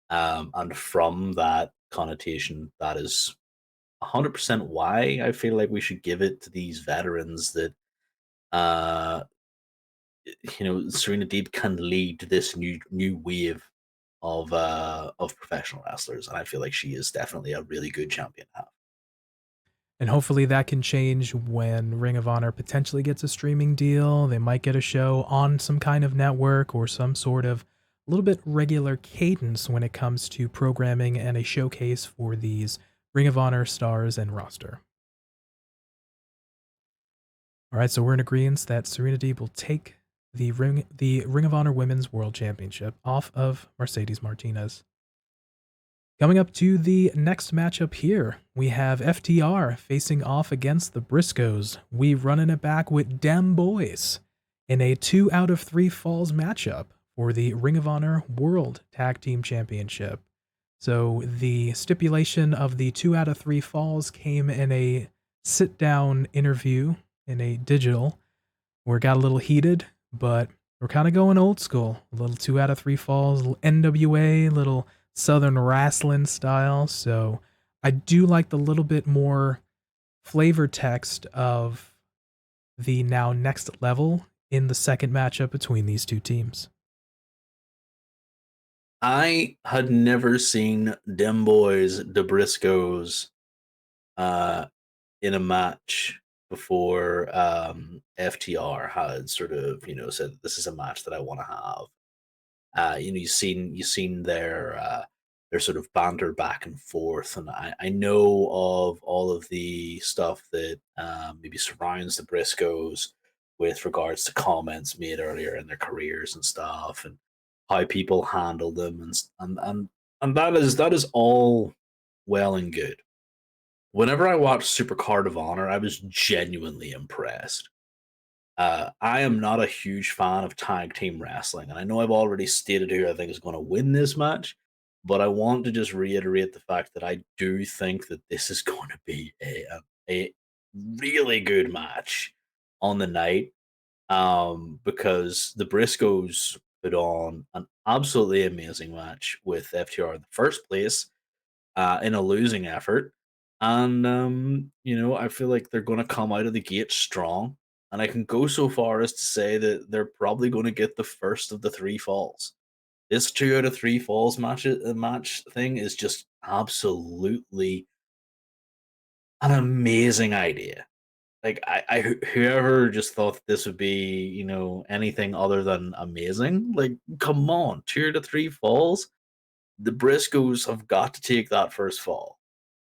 And from that connotation, that is 100% why I feel like we should give it to these veterans that, Serena Deeb can lead this new wave of professional wrestlers, and I feel like she is definitely a really good champion to have. And hopefully that can change when Ring of Honor potentially gets a streaming deal. They might get a show on some kind of network or some sort of a little bit regular cadence when it comes to programming and a showcase for these Ring of Honor stars and roster. All right, so we're in agreement that Serena Deeb will take the Ring of Honor Women's World Championship off of Mercedes Martinez. Coming up to the next matchup here, we have FTR facing off against the Briscoes. We running it back with Dem Boys in a 2 out of 3 falls matchup for the Ring of Honor World Tag Team Championship. So the stipulation of the 2 out of 3 falls came in a sit-down interview in a digital where it got a little heated, but we're kind of going old school. A little 2 out of 3 falls, a little NWA, a little Southern wrestling style. So I do like the little bit more flavor text of the now next level in the second matchup between these two teams. I had never seen them boys, the Briscoes, uh, in a match before FTR had sort of, said this is a match that I want to have. You've seen their sort of banter back and forth, and I know of all of the stuff that maybe surrounds the Briscoes with regards to comments made earlier in their careers and stuff, and how people handle them, and that is all well and good. Whenever I watched Super Card of Honor, I was genuinely impressed. I am not a huge fan of tag team wrestling, and I know I've already stated who I think is going to win this match, but I want to just reiterate the fact that I do think that this is going to be a really good match on the night, because the Briscoes put on an absolutely amazing match with FTR in the first place, in a losing effort. And, I feel like they're going to come out of the gate strong. And I can go so far as to say that they're probably going to get the first of the three falls. This 2 out of 3 falls match thing is just absolutely an amazing idea. Like whoever just thought this would be, anything other than amazing. Like, come on, 2 out of 3 falls. The Briscoes have got to take that first fall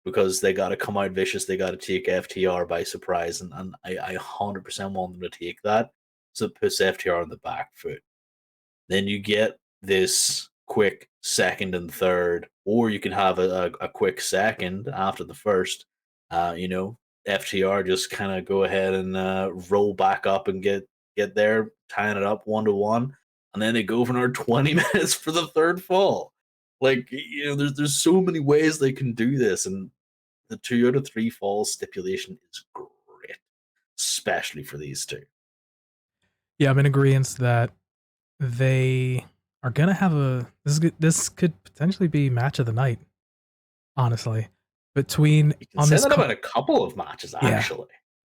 because they got to come out vicious. They got to take FTR by surprise, and I 100% want them to take that, so it puts FTR on the back foot. Then you get this quick second and third, or you can have a quick second after the first. FTR just kind of go ahead and roll back up and get there, tying it up 1-1, and then they go for another 20 minutes for the third fall. Like, there's so many ways they can do this, and the 2 out of 3 falls stipulation is great, especially for these two. Yeah, I'm in agreement that they are gonna have this could potentially be match of the night, honestly. Between You can on say this that about a couple of matches, yeah, actually.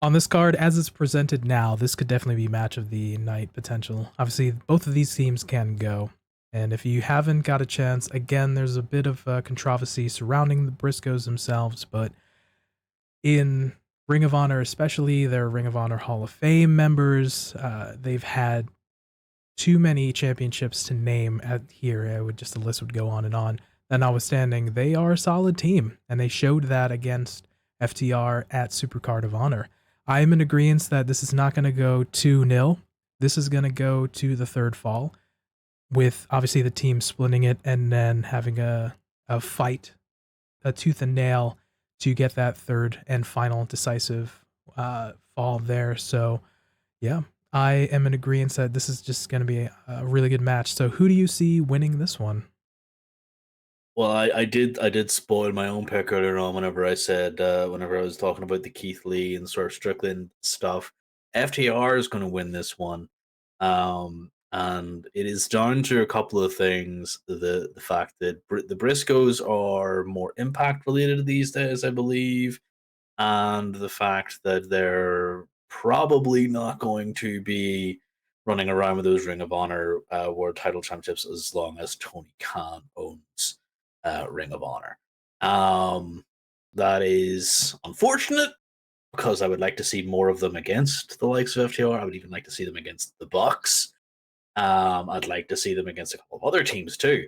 on this card as it's presented now, this could definitely be match of the night potential. Obviously, both of these teams can go. And if you haven't got a chance, again, there's a bit of controversy surrounding the Briscoes themselves, but in Ring of Honor, especially their Ring of Honor Hall of Fame members, they've had too many championships to name at here. The list would go on and on. That notwithstanding, they are a solid team, and they showed that against FTR at Supercard of Honor. I am in agreement that this is not going to go 2-0. This is going to go to the third fall, with obviously the team splitting it and then having a fight, a tooth and nail to get that third and final decisive fall there. So, yeah, I am in agreement that this is just going to be a really good match. So, who do you see winning this one? Well, I did spoil my own pick earlier on whenever I said whenever I was talking about the Keith Lee and Swerve Strickland stuff. FTR is going to win this one, and it is down to a couple of things. The fact that the Briscoes are more Impact related these days, I believe, and the fact that they're probably not going to be running around with those Ring of Honor World Title Championships as long as Tony Khan owns Ring of Honor. Um, that is unfortunate because I would like to see more of them against the likes of FTR. I would even like to see them against the Bucks. I'd like to see them against a couple of other teams too.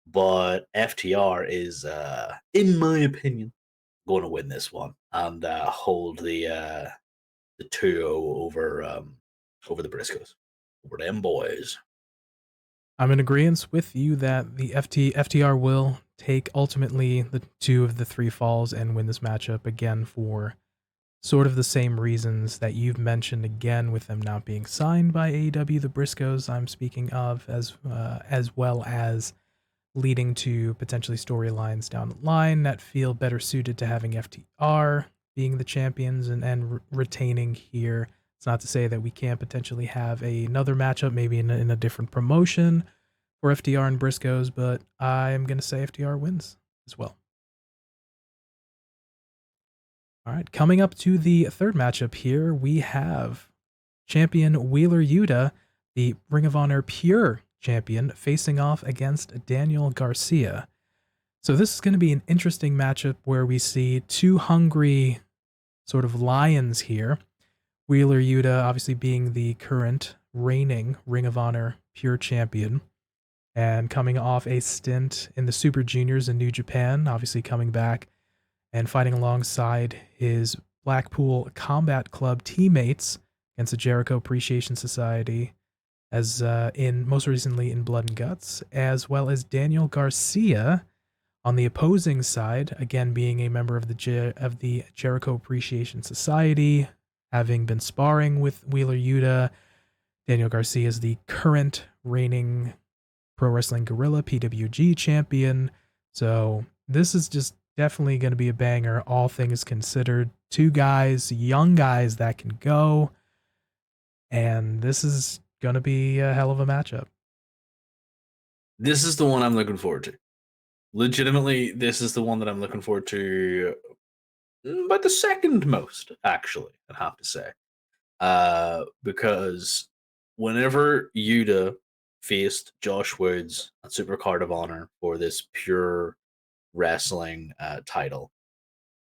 But FTR is, in my opinion, going to win this one and hold the 2-0 over the Briscoes, over them boys. I'm in agreement with you that the FTR will take ultimately the 2 of the 3 falls and win this matchup again for sort of the same reasons that you've mentioned again with them not being signed by AEW, the Briscoes I'm speaking of, as well as leading to potentially storylines down the line that feel better suited to having FTR being the champions and retaining here. It's not to say that we can't potentially have another matchup, maybe in a different promotion for FTR and Briscoes, but I'm going to say FTR wins as well. All right, coming up to the third matchup here, we have champion Wheeler Yuta, the Ring of Honor Pure champion, facing off against Daniel Garcia. So this is going to be an interesting matchup where we see two hungry sort of lions here. Wheeler Yuta obviously being the current reigning Ring of Honor Pure champion and coming off a stint in the Super Juniors in New Japan, obviously coming back and fighting alongside his Blackpool Combat Club teammates against the Jericho Appreciation Society, as in most recently in Blood and Guts, as well as Daniel Garcia on the opposing side, again being a member of the Jericho Appreciation Society, having been sparring with Wheeler Yuta. Daniel Garcia is the current reigning Pro Wrestling Guerrilla PWG champion. So this is just definitely going to be a banger, all things considered. Two guys, young guys that can go. And this is going to be a hell of a matchup. This is the one I'm looking forward to. Legitimately, this is the one that I'm looking forward to, but the second most, actually, I have to say. Because whenever Yuta faced Josh Woods at Supercard of Honor for this pure wrestling title,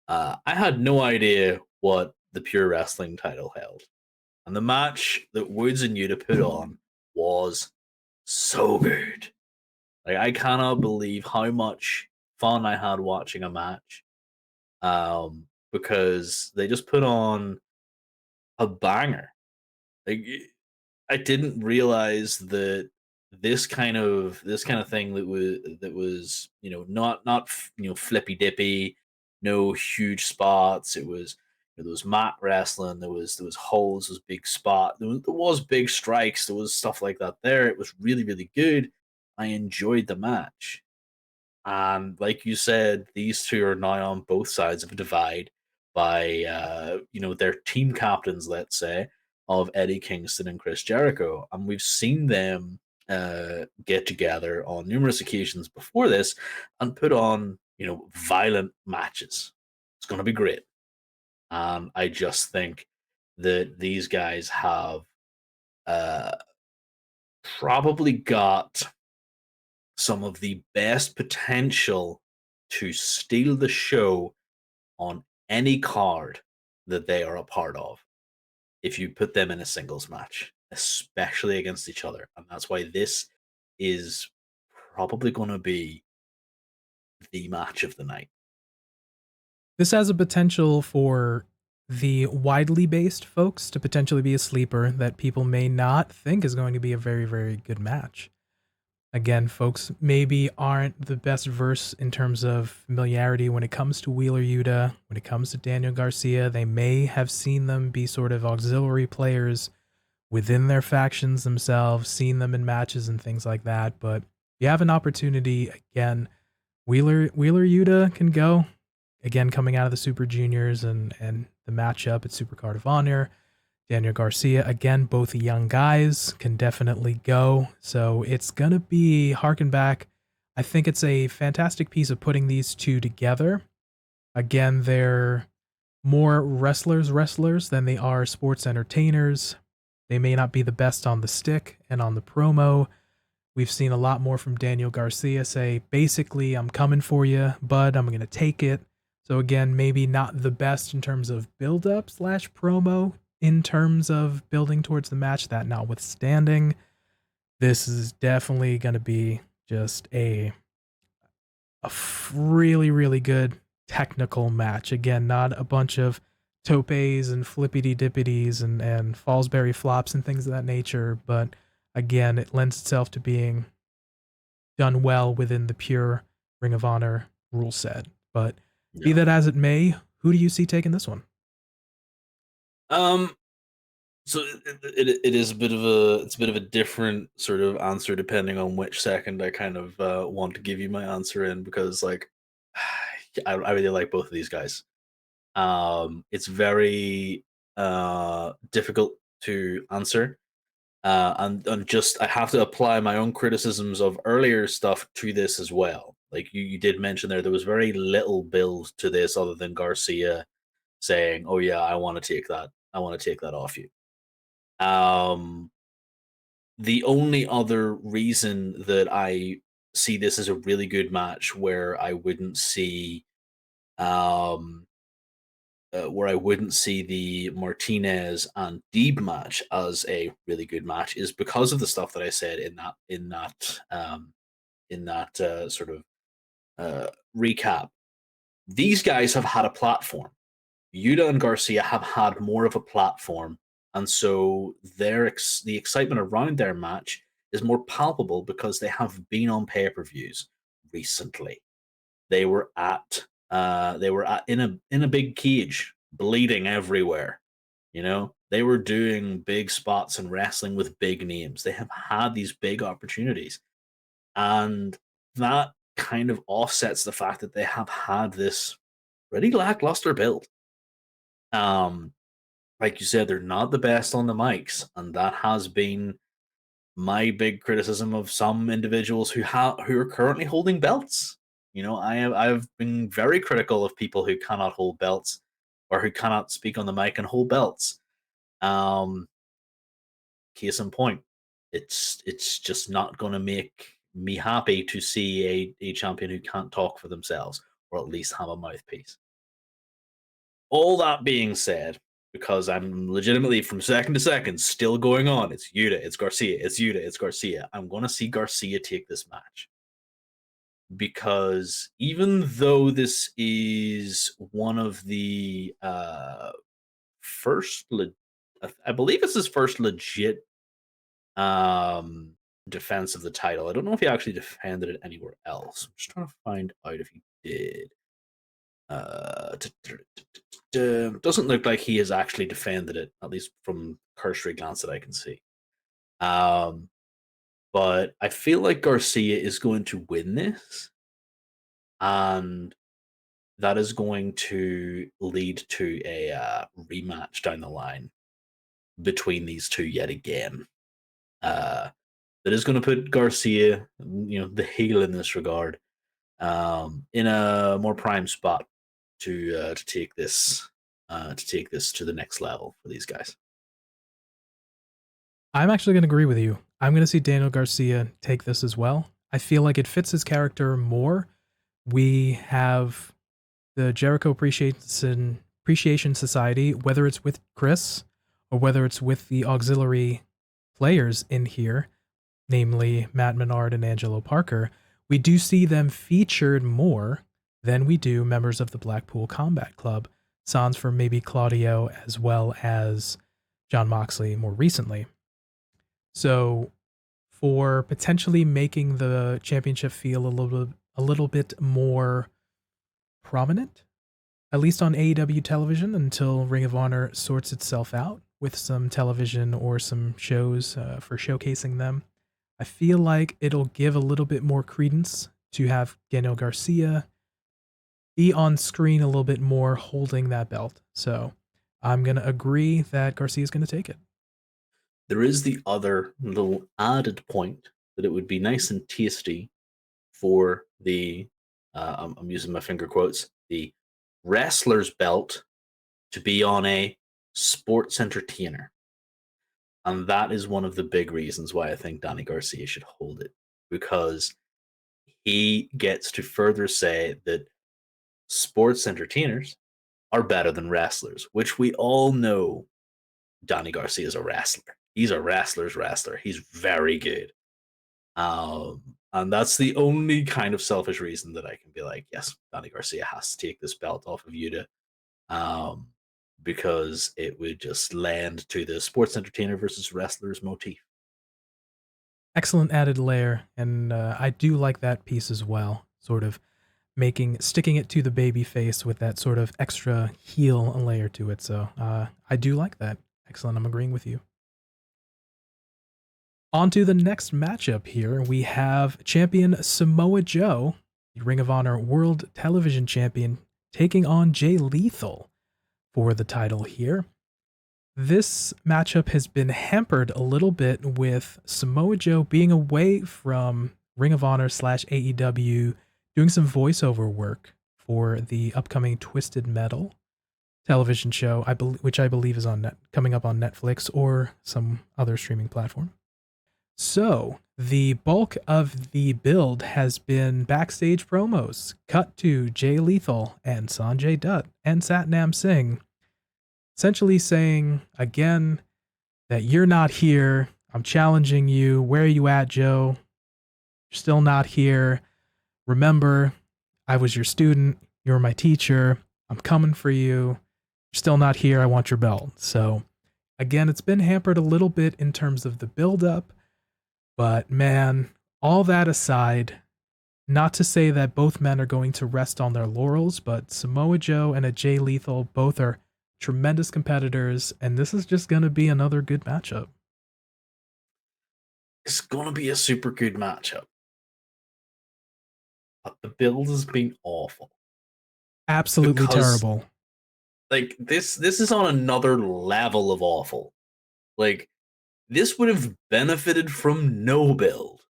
I had no idea what the pure wrestling title held. And the match that Woods and Yuta put on was so good. Like, I cannot believe how much fun I had watching a match. Because they just put on a banger. Like, I didn't realize that this kind of thing that was not flippy dippy, no huge spots. It was there was mat wrestling, there was holds, there was big spot, there was big strikes, there was stuff like that. There, it was really really good. I enjoyed the match, and like you said, these two are now on both sides of a divide by their team captains, let's say, of Eddie Kingston and Chris Jericho, and we've seen them get together on numerous occasions before this and put on violent matches. It's going to be great, and I just think that these guys have uh, probably got some of the best potential to steal the show on any card that they are a part of if you put them in a singles match, especially against each other. And that's why this is probably going to be the match of the night. This has a potential for the widely based folks to potentially be a sleeper that people may not think is going to be a very, very good match. Again, folks maybe aren't the best versed in terms of familiarity when it comes to Wheeler Yuta, when it comes to Daniel Garcia. They may have seen them be sort of auxiliary players within their factions themselves, seen them in matches and things like that. But you have an opportunity again. Wheeler Yuta can go again, coming out of the Super Juniors and the matchup at Supercard of Honor. Daniel Garcia, again, both young guys can definitely go. So it's going to be harken back. I think it's a fantastic piece of putting these two together. Again, they're more wrestlers than they are sports entertainers. They may not be the best on the stick and on the promo. We've seen a lot more from Daniel Garcia say, basically, I'm coming for you, bud. I'm going to take it. So again, maybe not the best in terms of build-up / promo, in terms of building towards the match, that notwithstanding. This is definitely going to be just a really, really good technical match. Again, not a bunch of topes and flippity-dippities and Fallsbury flops and things of that nature, but again, it lends itself to being done well within the pure Ring of Honor rule set. But be that as it may, who do you see taking this one? So it is a bit of a different sort of answer depending on which second I kind of want to give you my answer in, because like I really like both of these guys. It's very difficult to answer. And just I have to apply my own criticisms of earlier stuff to this as well. Like you did mention there was very little build to this other than Garcia saying, "Oh yeah, I want to take that. I want to take that off you." Um, the only other reason that I see this as a really good match where I wouldn't see um where I wouldn't see the Martinez and Deeb match as a really good match is because of the stuff that I said in that sort of recap. These guys have had a platform. Yuta and Garcia have had more of a platform, and so the excitement around their match is more palpable because they have been on pay-per-views recently. They were at in a big cage, bleeding everywhere. You know, they were doing big spots and wrestling with big names. They have had these big opportunities, and that kind of offsets the fact that they have had this pretty lackluster build. Um, like you said, they're not the best on the mics, and that has been my big criticism of some individuals who are currently holding belts. You know, I've been very critical of people who cannot hold belts or who cannot speak on the mic and hold belts. Um, Case in point, it's just not going to make me happy to see a champion who can't talk for themselves or at least have a mouthpiece. All that being said, because I'm legitimately from second to second still going on, it's Yuta, it's Garcia, it's Yuta, it's Garcia. I'm going to see Garcia take this match because even though this is one of the first, I believe it's his first legit um, defense of the title. I don't know if he actually defended it anywhere else. I'm just trying to find out if he did. Doesn't look like he has actually defended it, at least from cursory glance that I can see. Um, but I feel like Garcia is going to win this, and that is going to lead to a rematch down the line between these two yet again. That is going to put Garcia, the heel in this regard, in a more prime spot to take this to the next level for these guys. I'm actually going to agree with you. I'm going to see Daniel Garcia take this as well. I feel like it fits his character more. We have the Jericho Appreciation Society, whether it's with Chris or whether it's with the auxiliary players in here, namely Matt Menard and Angelo Parker. We do see them featured more than we do members of the Blackpool Combat Club, sans for maybe Claudio as well as John Moxley more recently. So for potentially making the championship feel a little bit more prominent, at least on AEW television until Ring of Honor sorts itself out with some television or some shows for showcasing them. I feel like it'll give a little bit more credence to have Daniel Garcia be on screen a little bit more holding that belt. So I'm going to agree that Garcia is going to take it. There is the other little added point that it would be nice and tasty for the, I'm using my finger quotes, the wrestler's belt to be on a sports entertainer. And that is one of the big reasons why I think Danny Garcia should hold it, because he gets to further say that sports entertainers are better than wrestlers, which we all know Danny Garcia is a wrestler. He's a wrestler's wrestler. He's very good. And that's the only kind of selfish reason that I can be like, yes, Danny Garcia has to take this belt off of Yuta, because it would just land to the sports entertainer versus wrestlers motif. Excellent added layer, and I do like that piece as well. Sort of sticking it to the baby face with that sort of extra heel layer to it. So I do like that. Excellent. I'm agreeing with you. On to the next matchup here. We have champion Samoa Joe, the Ring of Honor World Television Champion, taking on Jay Lethal for the title here. This matchup has been hampered a little bit with Samoa Joe being away from Ring of Honor / AEW, doing some voiceover work for the upcoming Twisted Metal. television show, which I believe is coming up on Netflix or some other streaming platform. So, the bulk of the build has been backstage promos, cut to Jay Lethal and Sonjay Dutt and Satnam Singh, essentially saying again that you're not here. I'm challenging you. Where are you at, Joe? You're still not here. Remember, I was your student. You're my teacher. I'm coming for you. You're still not here. I want your belt. So, again, it's been hampered a little bit in terms of the build-up. But man, all that aside, not to say that both men are going to rest on their laurels, but Samoa Joe and a Jay Lethal both are tremendous competitors, and this is just going to be another good matchup. It's going to be a super good matchup. But the build has been awful. Absolutely terrible. Like, this is on another level of awful. Like, this would have benefited from no build.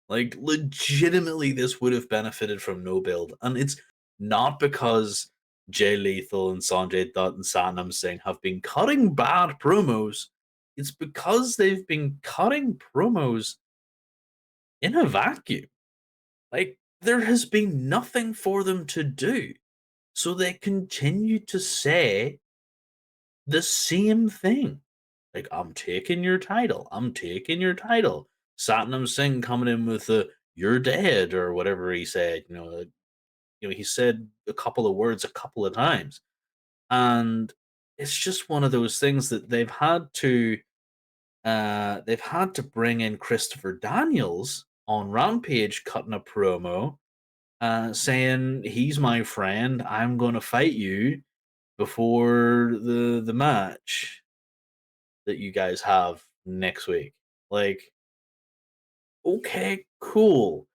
Like, legitimately, this would have benefited from no build. And it's not because Jay Lethal and Sonjay Dutt and Satnam Singh have been cutting bad promos. It's because they've been cutting promos in a vacuum. Like, there has been nothing for them to do. So they continue to say the same thing. Like, I'm taking your title. I'm taking your title. Satnam Singh coming in with the "you're dead" or whatever he said. He said a couple of words a couple of times, and it's just one of those things that they've had to bring in Christopher Daniels on Rampage, cutting a promo, saying he's my friend. I'm going to fight you before the match that you guys have next week. Like, okay, cool.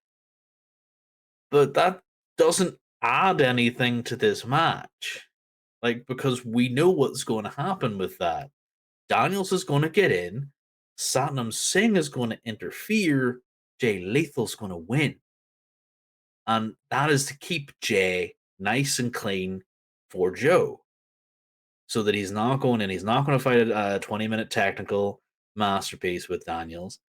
But that doesn't add anything to this match. Like, because we know what's going to happen with that. Daniels is going to get in, Satnam Singh is going to interfere, Jay Lethal's going to win. And that is to keep Jay nice and clean for Joe. So that he's not going in, he's not going to fight a 20-minute technical masterpiece with Daniels.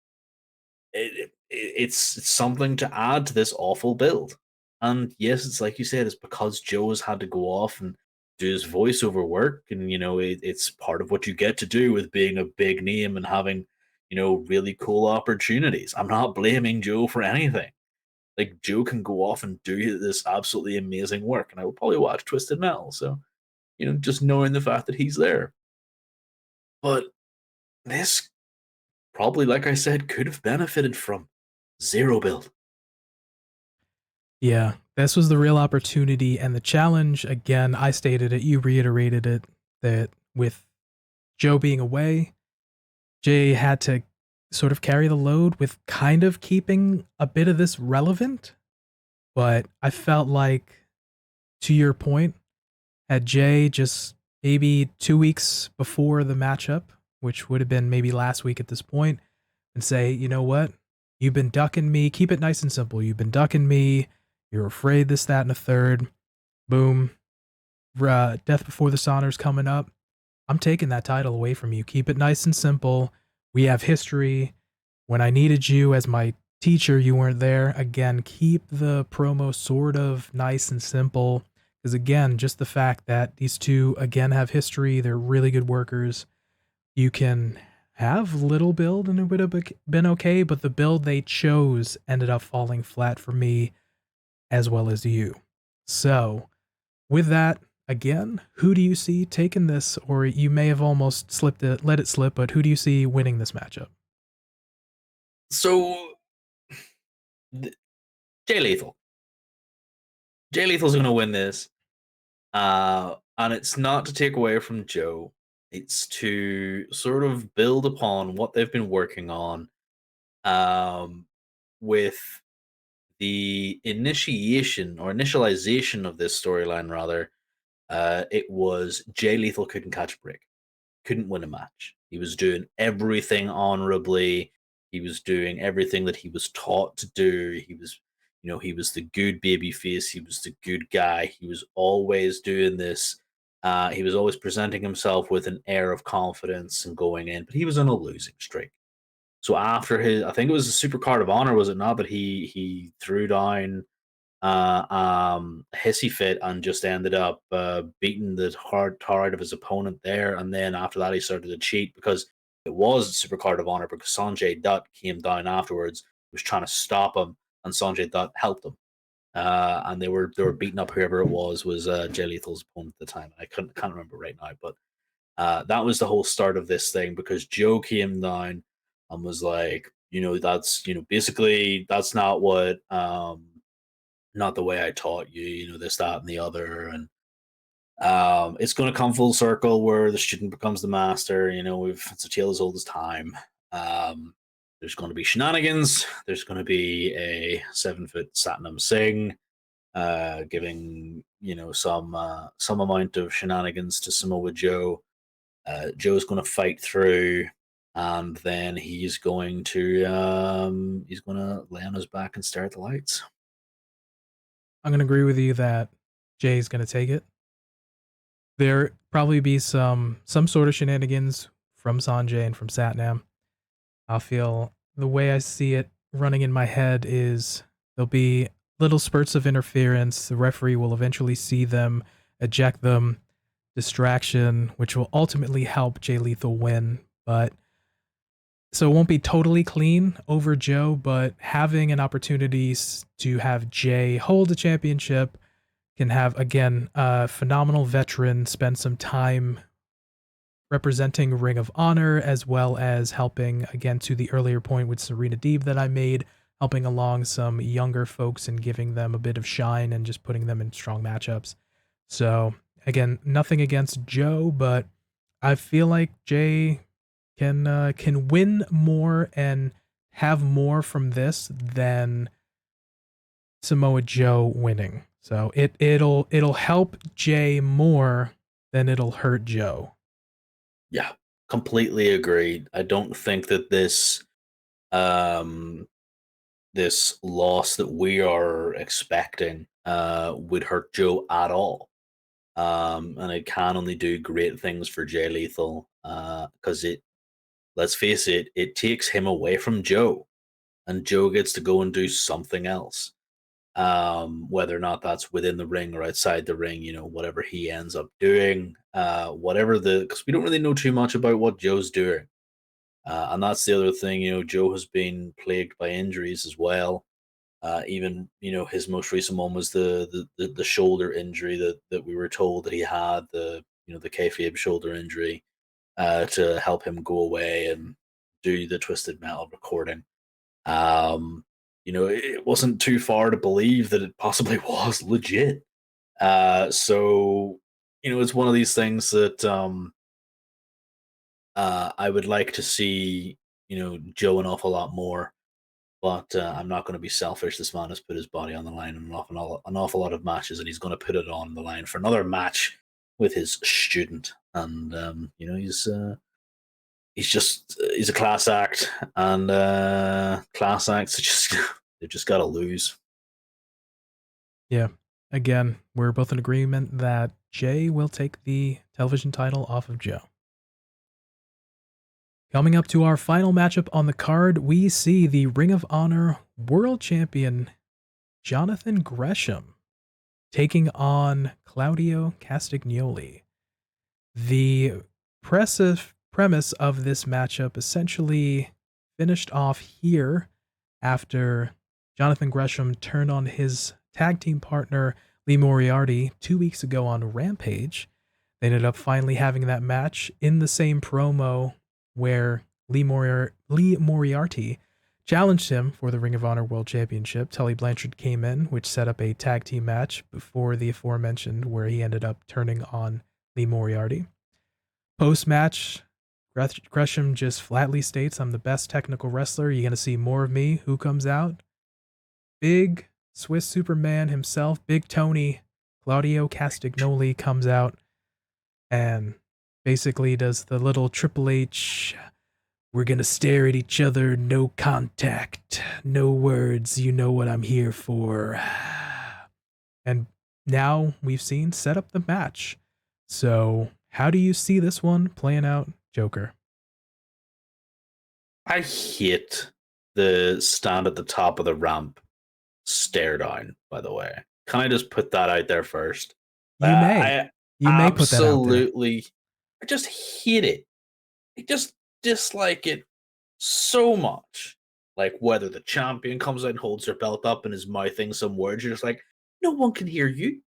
It's something to add to this awful build. And yes, it's like you said, it's because Joe has had to go off and do his voiceover work, and it's part of what you get to do with being a big name and having really cool opportunities. I'm not blaming Joe for anything. Like, Joe can go off and do this absolutely amazing work, and I will probably watch Twisted Metal. So just knowing the fact that he's there. But this probably, like I said, could have benefited from zero build. Yeah, this was the real opportunity and the challenge. Again, I stated it, you reiterated it, that with Joe being away, Jay had to sort of carry the load with kind of keeping a bit of this relevant. But I felt like, to your point, had Jay just maybe 2 weeks before the matchup, which would have been maybe last week at this point, and say, you know what? You've been ducking me. Keep it nice and simple. You've been ducking me. You're afraid this, that, and a third. Boom. Death Before the Dishonor's coming up. I'm taking that title away from you. Keep it nice and simple. We have history. When I needed you as my teacher, you weren't there. Again, keep the promo sort of nice and simple. Because again, just the fact that these two, again, have history, they're really good workers. You can have little build and it would have been okay, but the build they chose ended up falling flat for me as well as you. So, with that, again, who do you see taking this? Or you may have almost let it slip, but who do you see winning this matchup? So, Jay Lethal. Jay Lethal's going to win this. And it's not to take away from Joe. It's to sort of build upon what they've been working on with the initialization of this storyline, rather. It was Jay Lethal couldn't catch a break, couldn't win a match. He was doing everything honorably. He was doing everything that he was taught to do. He was the good baby face. He was the good guy. He was always doing this He was always presenting himself with an air of confidence and going in, but he was on a losing streak. So after his, I think it was a Super Card of Honor, was it not? But he threw down hissy fit and just ended up beating the hard tar out of his opponent there. And then after that, he started to cheat because it was a Super Card of Honor because Sonjay Dutt came down afterwards, was trying to stop him, and Sonjay Dutt helped him. And they were beating up whoever it was Jay Lethal's opponent at the time. I can't remember right now, but that was the whole start of this thing because Joe came down and was like, that's basically that's not what not the way I taught you, this, that, and the other. And it's going to come full circle where the student becomes the master. It's a tale as old as time. There's going to be shenanigans. There's going to be a 7-foot Satnam Singh, giving some amount of shenanigans to Samoa Joe. Joe's going to fight through, and then he's going to lay on his back and stare at the lights. I'm going to agree with you that Jay's going to take it. There probably be some sort of shenanigans from Sonjay and from Satnam. I feel the way I see it running in my head is there'll be little spurts of interference. The referee will eventually see them, eject them, distraction, which will ultimately help Jay Lethal win. But so it won't be totally clean over Joe, but having an opportunity to have Jay hold the championship, can have, again, a phenomenal veteran spend some time representing Ring of Honor, as well as helping, again, to the earlier point with Serena Deeb that I made, helping along some younger folks and giving them a bit of shine and just putting them in strong matchups. So, again, nothing against Joe, but I feel like Jay can win more and have more from this than Samoa Joe winning. So it'll help Jay more than it'll hurt Joe. Yeah, completely agreed. I don't think that this this loss that we are expecting would hurt Joe at all. And it can only do great things for Jay Lethal because let's face it, it takes him away from Joe, and Joe gets to go and do something else. Whether or not that's within the ring or outside the ring, whatever he ends up doing, because we don't really know too much about what Joe's doing. And that's the other thing, Joe has been plagued by injuries as well. Even, his most recent one was the shoulder injury that we were told that he had, the kayfabe shoulder injury, to help him go away and do the Twisted Metal recording. It wasn't too far to believe that it possibly was legit. So, it's one of these things that I would like to see, Joe an awful lot more. But I'm not going to be selfish. This man has put his body on the line in an awful lot of matches, and he's going to put it on the line for another match with his student. And, he's a class act, and class acts they've just got to lose. Yeah. Again, we're both in agreement that Jay will take the television title off of Joe. Coming up to our final matchup on the card, we see the Ring of Honor World Champion Jonathan Gresham taking on Claudio Castagnoli. The premise of this matchup essentially finished off here after Jonathan Gresham turned on his tag team partner Lee Moriarty 2 weeks ago on Rampage. They ended up finally having that match in the same promo where Lee Moriarty challenged him for the Ring of Honor World Championship. Tully Blanchard came in, which set up a tag team match before the aforementioned where he ended up turning on Lee Moriarty. Post-match, Gresham just flatly states, "I'm the best technical wrestler. You're going to see more of me." Who comes out? Big Swiss Superman himself, Big Tony, Claudio Castagnoli comes out and basically does the little Triple H, "We're going to stare at each other, no contact, no words, you know what I'm here for." And now we've seen set up the match. So, how do you see this one playing out, Joker? I hate the stand at the top of the ramp stare down, by the way. Can I just put that out there first? You may. I You may put that out there. absolutely, I just hate it. I just dislike it so much. Like whether the champion comes out and holds their belt up and is mouthing some words, you're just like, no one can hear you.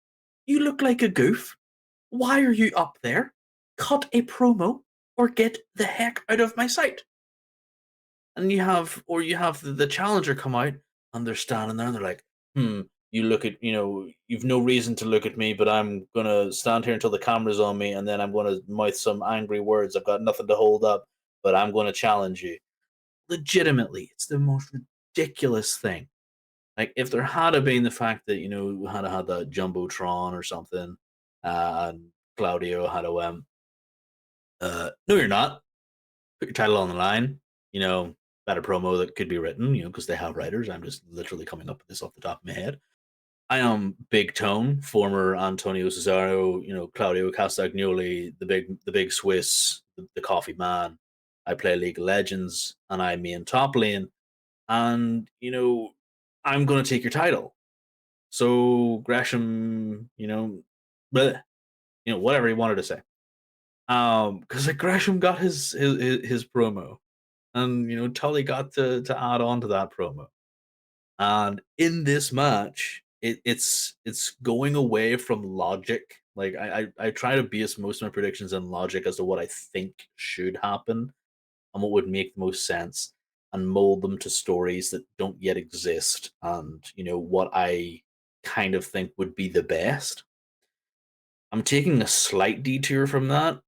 You look like a goof. Why are you up there? Cut a promo or get the heck out of my sight. And you have the challenger come out and they're standing there and they're like, you look at, you've no reason to look at me, but I'm gonna stand here until the camera's on me, and then I'm gonna mouth some angry words. I've got nothing to hold up, but I'm gonna challenge you. Legitimately, it's the most ridiculous thing. Like if there had been the fact that we had that jumbotron or something, and Claudio had no, you're not. Put your title on the line. Better promo that could be written. Because they have writers. I'm just literally coming up with this off the top of my head. I am Big Tone, former Antonio Cesaro, Claudio Castagnoli, the big Swiss, the coffee man. I play League of Legends, and I'm main top lane, and I'm gonna take your title. So Gresham, bleh, whatever he wanted to say. Because like Gresham got his promo, and Tully got to add on to that promo. And in this match, it's going away from logic. Like I try to base most of my predictions on logic as to what I think should happen and what would make the most sense, and mold them to stories that don't yet exist, and what I kind of think would be the best. I'm taking a slight detour from that,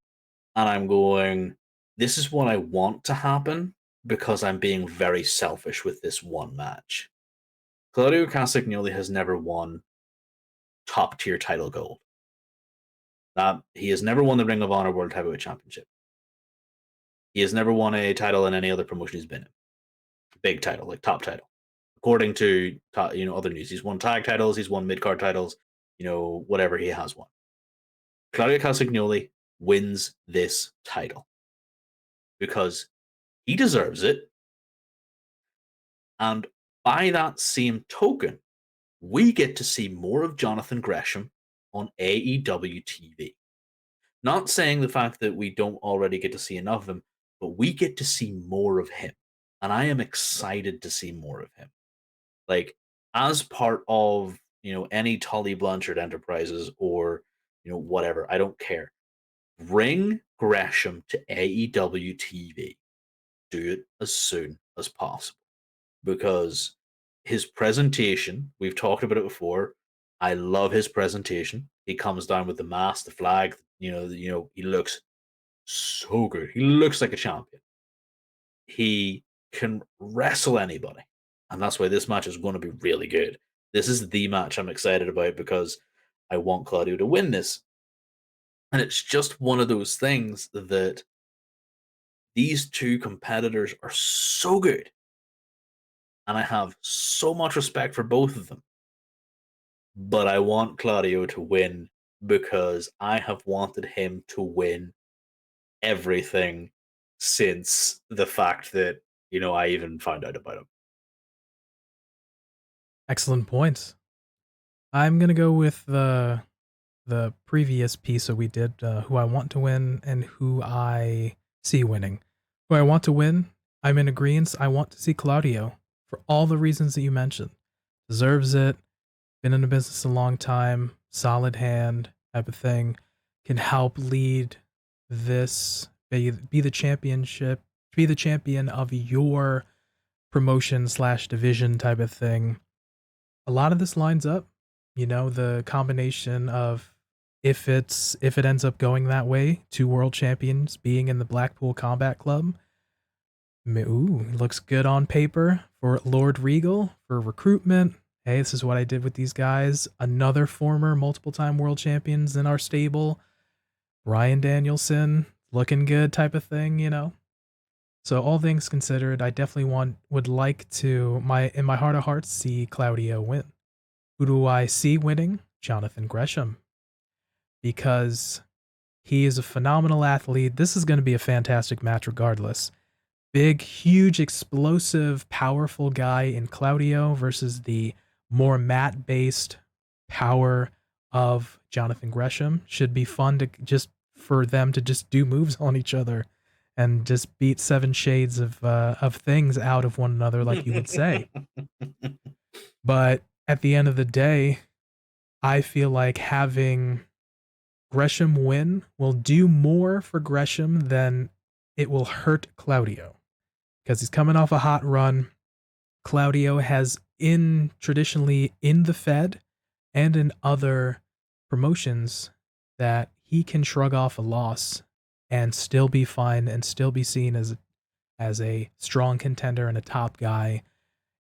and I'm going, this is what I want to happen because I'm being very selfish with this one match. Claudio Castagnoli has never won top tier title gold. He has never won the Ring of Honor World Heavyweight Championship. He has never won a title in any other promotion he's been in. Big title, like top title. According to other news, he's won tag titles, he's won mid card titles, whatever he has won. Claudio Castagnoli wins this title because he deserves it. And by that same token, we get to see more of Jonathan Gresham on AEW TV. Not saying the fact that we don't already get to see enough of him, but we get to see more of him. And I am excited to see more of him. Like, as part of, any Tully Blanchard enterprises or, whatever, I don't care. Bring Gresham to AEW TV. Do it as soon as possible. Because his presentation, we've talked about it before. I love his presentation. He comes down with the mask, the flag. He looks so good. He looks like a champion. He can wrestle anybody, and that's why this match is going to be really good. This is the match I'm excited about because I want Claudio to win this, and it's just one of those things that these two competitors are so good, and I have so much respect for both of them. But I want Claudio to win because I have wanted him to win everything since the fact that, I even found out about him. Excellent points. I'm gonna go with the previous piece that we did, who I want to win and who I see winning. Who I want to win, I'm in agreement. I want to see Claudio for all the reasons that you mentioned. Deserves it. Been in the business a long time. Solid hand type of thing. Can help lead this. Be the championship. Be the champion of your promotion / division type of thing. A lot of this lines up. The combination of if it ends up going that way, 2 world champions being in the Blackpool Combat Club. Ooh, looks good on paper for Lord Regal for recruitment. Hey, this is what I did with these guys. Another former multiple time world champions in our stable. Bryan Danielson, looking good type of thing. So all things considered, I definitely would like to in my heart of hearts see Claudio win. Who do I see winning? Jonathan Gresham. Because He is a phenomenal athlete. This is going to be a fantastic match regardless. Big, huge, explosive, powerful guy in Claudio versus the more mat based power of Jonathan Gresham. Should be fun to just for them to just do moves on each other and just beat seven shades of things out of one another, like you would say. But at the end of the day, I feel like having Gresham win will do more for Gresham than it will hurt Claudio because he's coming off a hot run. Claudio has in traditionally in the Fed and in other promotions that he can shrug off a loss and still be fine and still be seen as a strong contender and a top guy.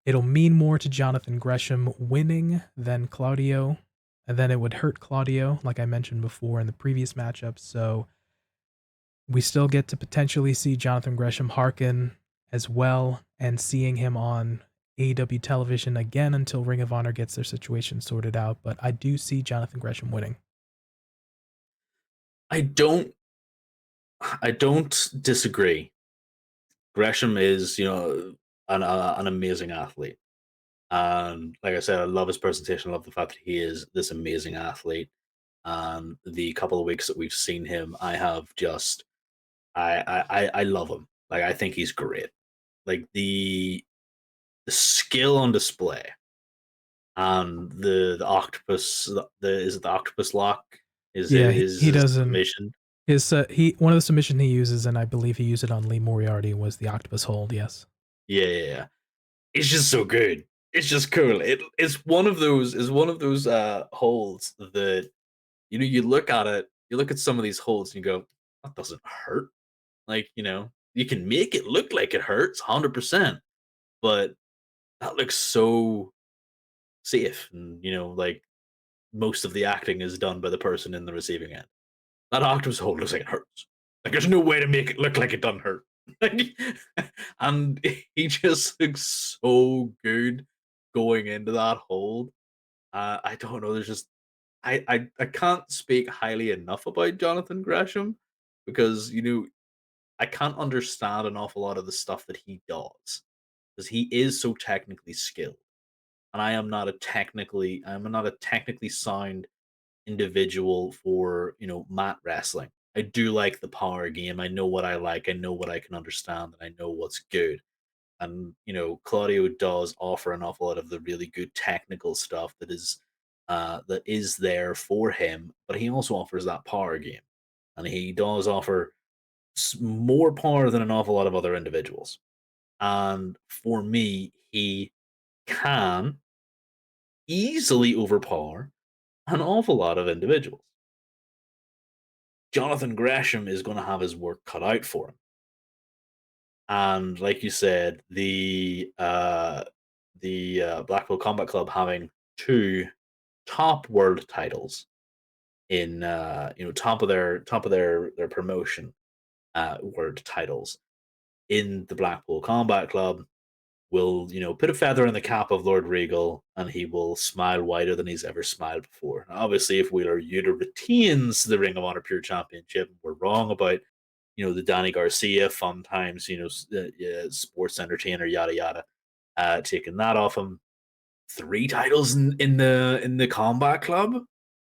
It'll mean more to Jonathan Gresham winning than Claudio, and then it would hurt Claudio, like I mentioned before in the previous matchup. So we still get to potentially see Jonathan Gresham hearken as well and seeing him on AEW television again until Ring of Honor gets their situation sorted out. But I do see Jonathan Gresham winning. I don't disagree. Gresham is, an amazing athlete. And like I said, I love his presentation. I love the fact that he is this amazing athlete. And the couple of weeks that we've seen him, I have just I love him. Like I think he's great. Like the skill on display and the octopus is it the octopus lock? Is Yeah, it he his doesn't. submission? His he one of the submission he uses, and I believe he used it on Lee Moriarty, was the octopus hold. Yes. Yeah. It's just so good. It's just cool. It's one of those holds that you look at it, you look at some of these holds and you go, that doesn't hurt. Like, you can make it look like it hurts 100%, but that looks so safe. And, like most of the acting is done by the person in the receiving end. That octopus hold looks like it hurts. Like, there's no way to make it look like it doesn't hurt. And he just looks so good going into that hold. I don't know. There's just I can't speak highly enough about Jonathan Gresham because I can't understand an awful lot of the stuff that he does because he is so technically skilled, and I'm not a technically sound individual for mat wrestling. I do like the power game. I know what I like. I know what I can understand, and I know what's good. And Claudio does offer an awful lot of the really good technical stuff that is there for him, but he also offers that power game, and he does offer more power than an awful lot of other individuals. And for me, he can easily overpower an awful lot of individuals. Jonathan Gresham is going to have his work cut out for him. And like you said, the Blackpool Combat Club having two top world titles in top of their promotion world titles in the Blackpool Combat Club will put a feather in the cap of Lord Regal, and he will smile wider than he's ever smiled before. Now, obviously, if Wheeler Yuta retains the Ring of Honor Pure Championship, we're wrong about the Danny Garcia fun times, sports entertainer, yada yada, taking that off him. Three titles in the Combat Club.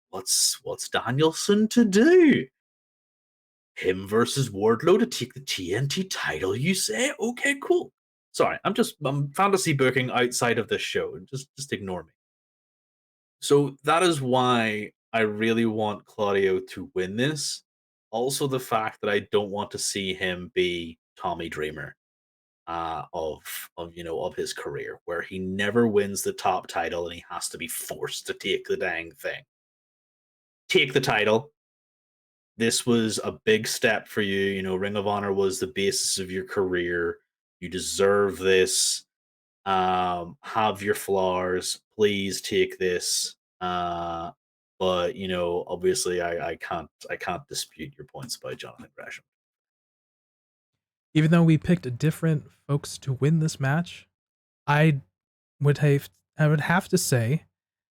What's Danielson to do? Him versus Wardlow to take the TNT title, you say? Okay, cool. Sorry, I'm fantasy booking outside of this show. Just ignore me. So that is why I really want Claudio to win this. Also, the fact that I don't want to see him be Tommy Dreamer of his career, where he never wins the top title and he has to be forced to take the dang thing. Take the title. This was a big step for you. Ring of Honor was the basis of your career. You deserve this. Have your flowers. Please take this. But obviously, I can't dispute your points about Jonathan Gresham. Even though we picked different folks to win this match, I would have to say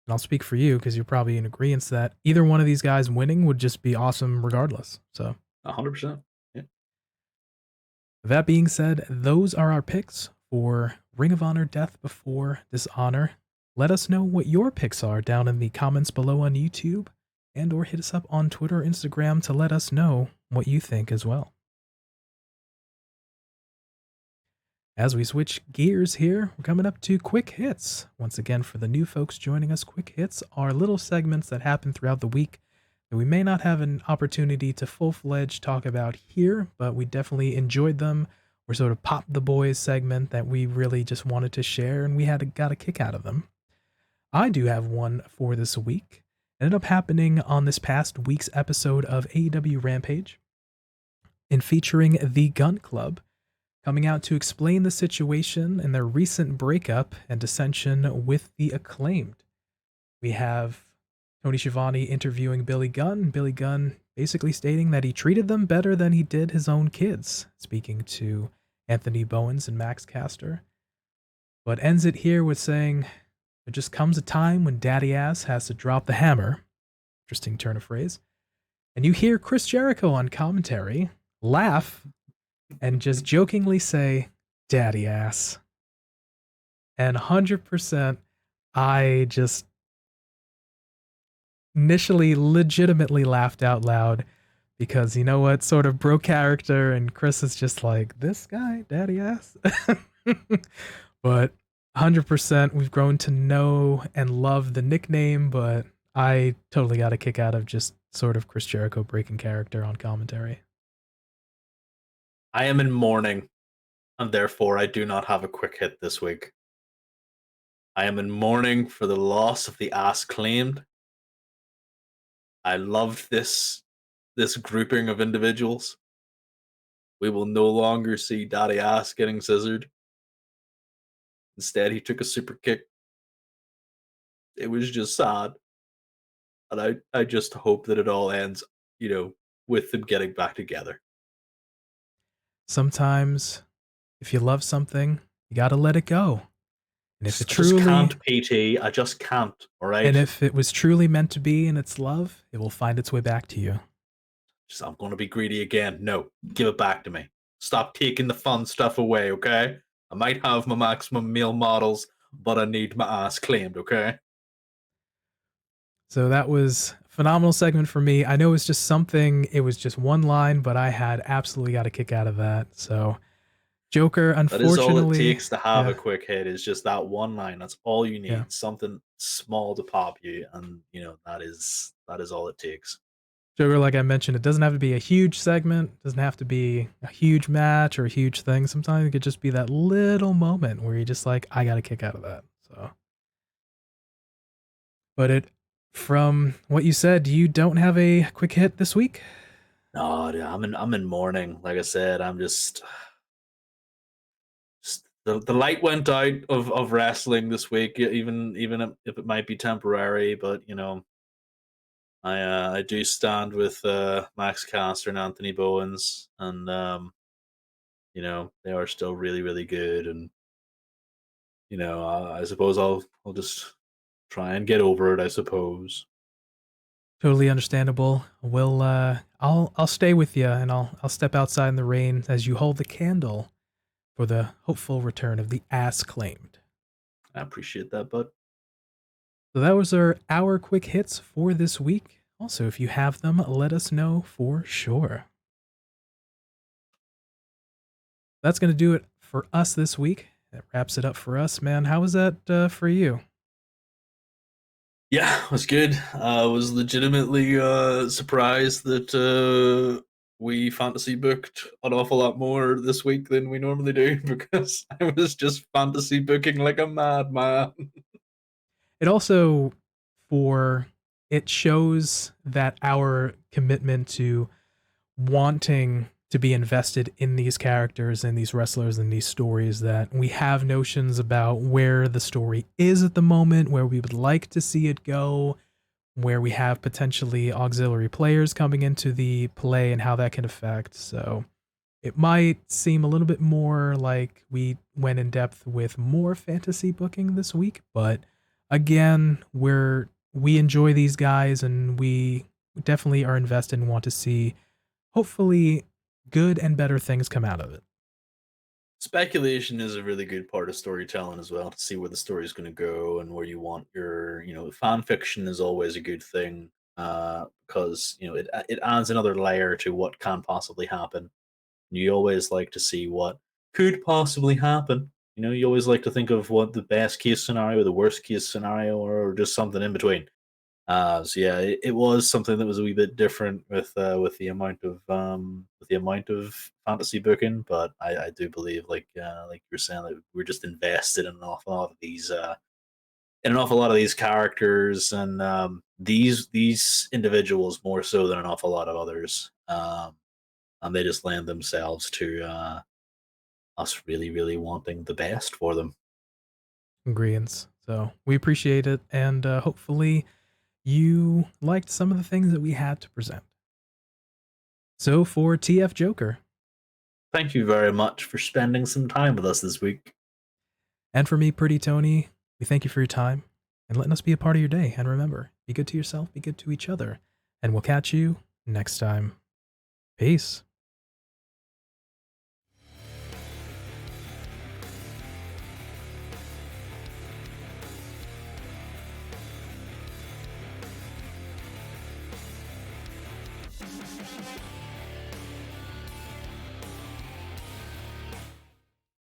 And I'll speak for you because you're probably in agreement that either one of these guys winning would just be awesome regardless. So 100%. Yeah. that being said, those are our picks for Ring of Honor Death Before Dishonor. Let us know what your picks are down in the comments below on YouTube, and or hit us up on Twitter or Instagram to let us know what you think as well. As we switch gears here, we're coming up to Quick Hits. Once again, for the new folks joining us, Quick Hits are little segments that happen throughout the week that we may not have an opportunity to full-fledged talk about here, but we definitely enjoyed them. We're sort of Pop the Boys segment that we really just wanted to share, and we got a kick out of them. I do have one for this week. It ended up happening on this past week's episode of AEW Rampage, and featuring the Gun Club coming out to explain the situation and their recent breakup and dissension with the Acclaimed. We have Tony Schiavone interviewing Billy Gunn. Billy Gunn basically stating that he treated them better than he did his own kids, speaking to Anthony Bowens and Max Caster. But ends it here with saying, there just comes a time when Daddy Ass has to drop the hammer. Interesting turn of phrase. And you hear Chris Jericho on commentary laugh and just jokingly say, Daddy Ass. And 100%, I just initially legitimately laughed out loud because, you know what, sort of bro character, and Chris is just like, this guy, Daddy Ass. But 100%, we've grown to know and love the nickname, but I totally got a kick out of just sort of Chris Jericho breaking character on commentary. I am in mourning, and therefore I do not have a quick hit this week. I am in mourning for the loss of the Ass Claimed. I loved this grouping of individuals. We will no longer see Daddy Ass getting scissored. Instead, he took a super kick. It was just sad. And I just hope that it all ends, with them getting back together. Sometimes, if you love something, you gotta let it go. And if it I just can't, PT. I just can't, all right? And if it was truly meant to be in its love, it will find its way back to you. I'm going to be greedy again. No, give it back to me. Stop taking the fun stuff away, okay? I might have my maximum male models, but I need my ass claimed, okay? So that was a phenomenal segment for me. I know it was just one line, but I had absolutely got a kick out of that. So Joker, unfortunately, that is all it takes to have a quick hit, is just that one line. That's all you need. Yeah. Something small to pop you, and that is all it takes. Joker, like I mentioned, it doesn't have to be a huge segment. It doesn't have to be a huge match or a huge thing. Sometimes it could just be that little moment where you're just like, I got a kick out of that. So, but from what you said, you don't have a quick hit this week? No, dude, I'm in mourning. Like I said, I'm just the light went out of wrestling this week, even if it might be temporary. But I do stand with Max Caster and Anthony Bowens, and they are still really, really good. And I suppose I'll just try and get over it, I suppose. Totally understandable. I'll stay with you, and I'll step outside in the rain as you hold the candle for the hopeful return of the Ass Claimed. I appreciate that, bud. So that was our quick hits for this week. Also, if you have them, let us know for sure. That's going to do it for us this week. That wraps it up for us, man. How was that for you? Yeah, it was good. I was legitimately surprised that we fantasy booked an awful lot more this week than we normally do, because I was just fantasy booking like a madman. It also, it shows that our commitment to wanting to be invested in these characters and these wrestlers and these stories, that we have notions about where the story is at the moment, where we would like to see it go, where we have potentially auxiliary players coming into the play and how that can affect. So it might seem a little bit more like we went in depth with more fantasy booking this week, but again, we enjoy these guys, and we definitely are invested and want to see, hopefully, good and better things come out of it. Speculation is a really good part of storytelling as well, to see where the story is going to go and where you want your, fan fiction is always a good thing, because it adds another layer to what can possibly happen. You always like to see what could possibly happen. You always like to think of what the best case scenario, the worst case scenario, or just something in between. So yeah, it was something that was a wee bit different with the amount of fantasy booking, but I do believe, like you were saying, that we're just invested in an awful lot of these characters, and these individuals more so than an awful lot of others, and they just lend themselves to us really really wanting the best for them. Agreements. So we appreciate it, and hopefully you liked some of the things that we had to present. So for TF0ker, Thank you very much for spending some time with us this week. and for me, Pretty Tony, we thank you for your time and letting us be a part of your day. And remember, be good to yourself, be good to each other, and we'll catch you next time. Peace.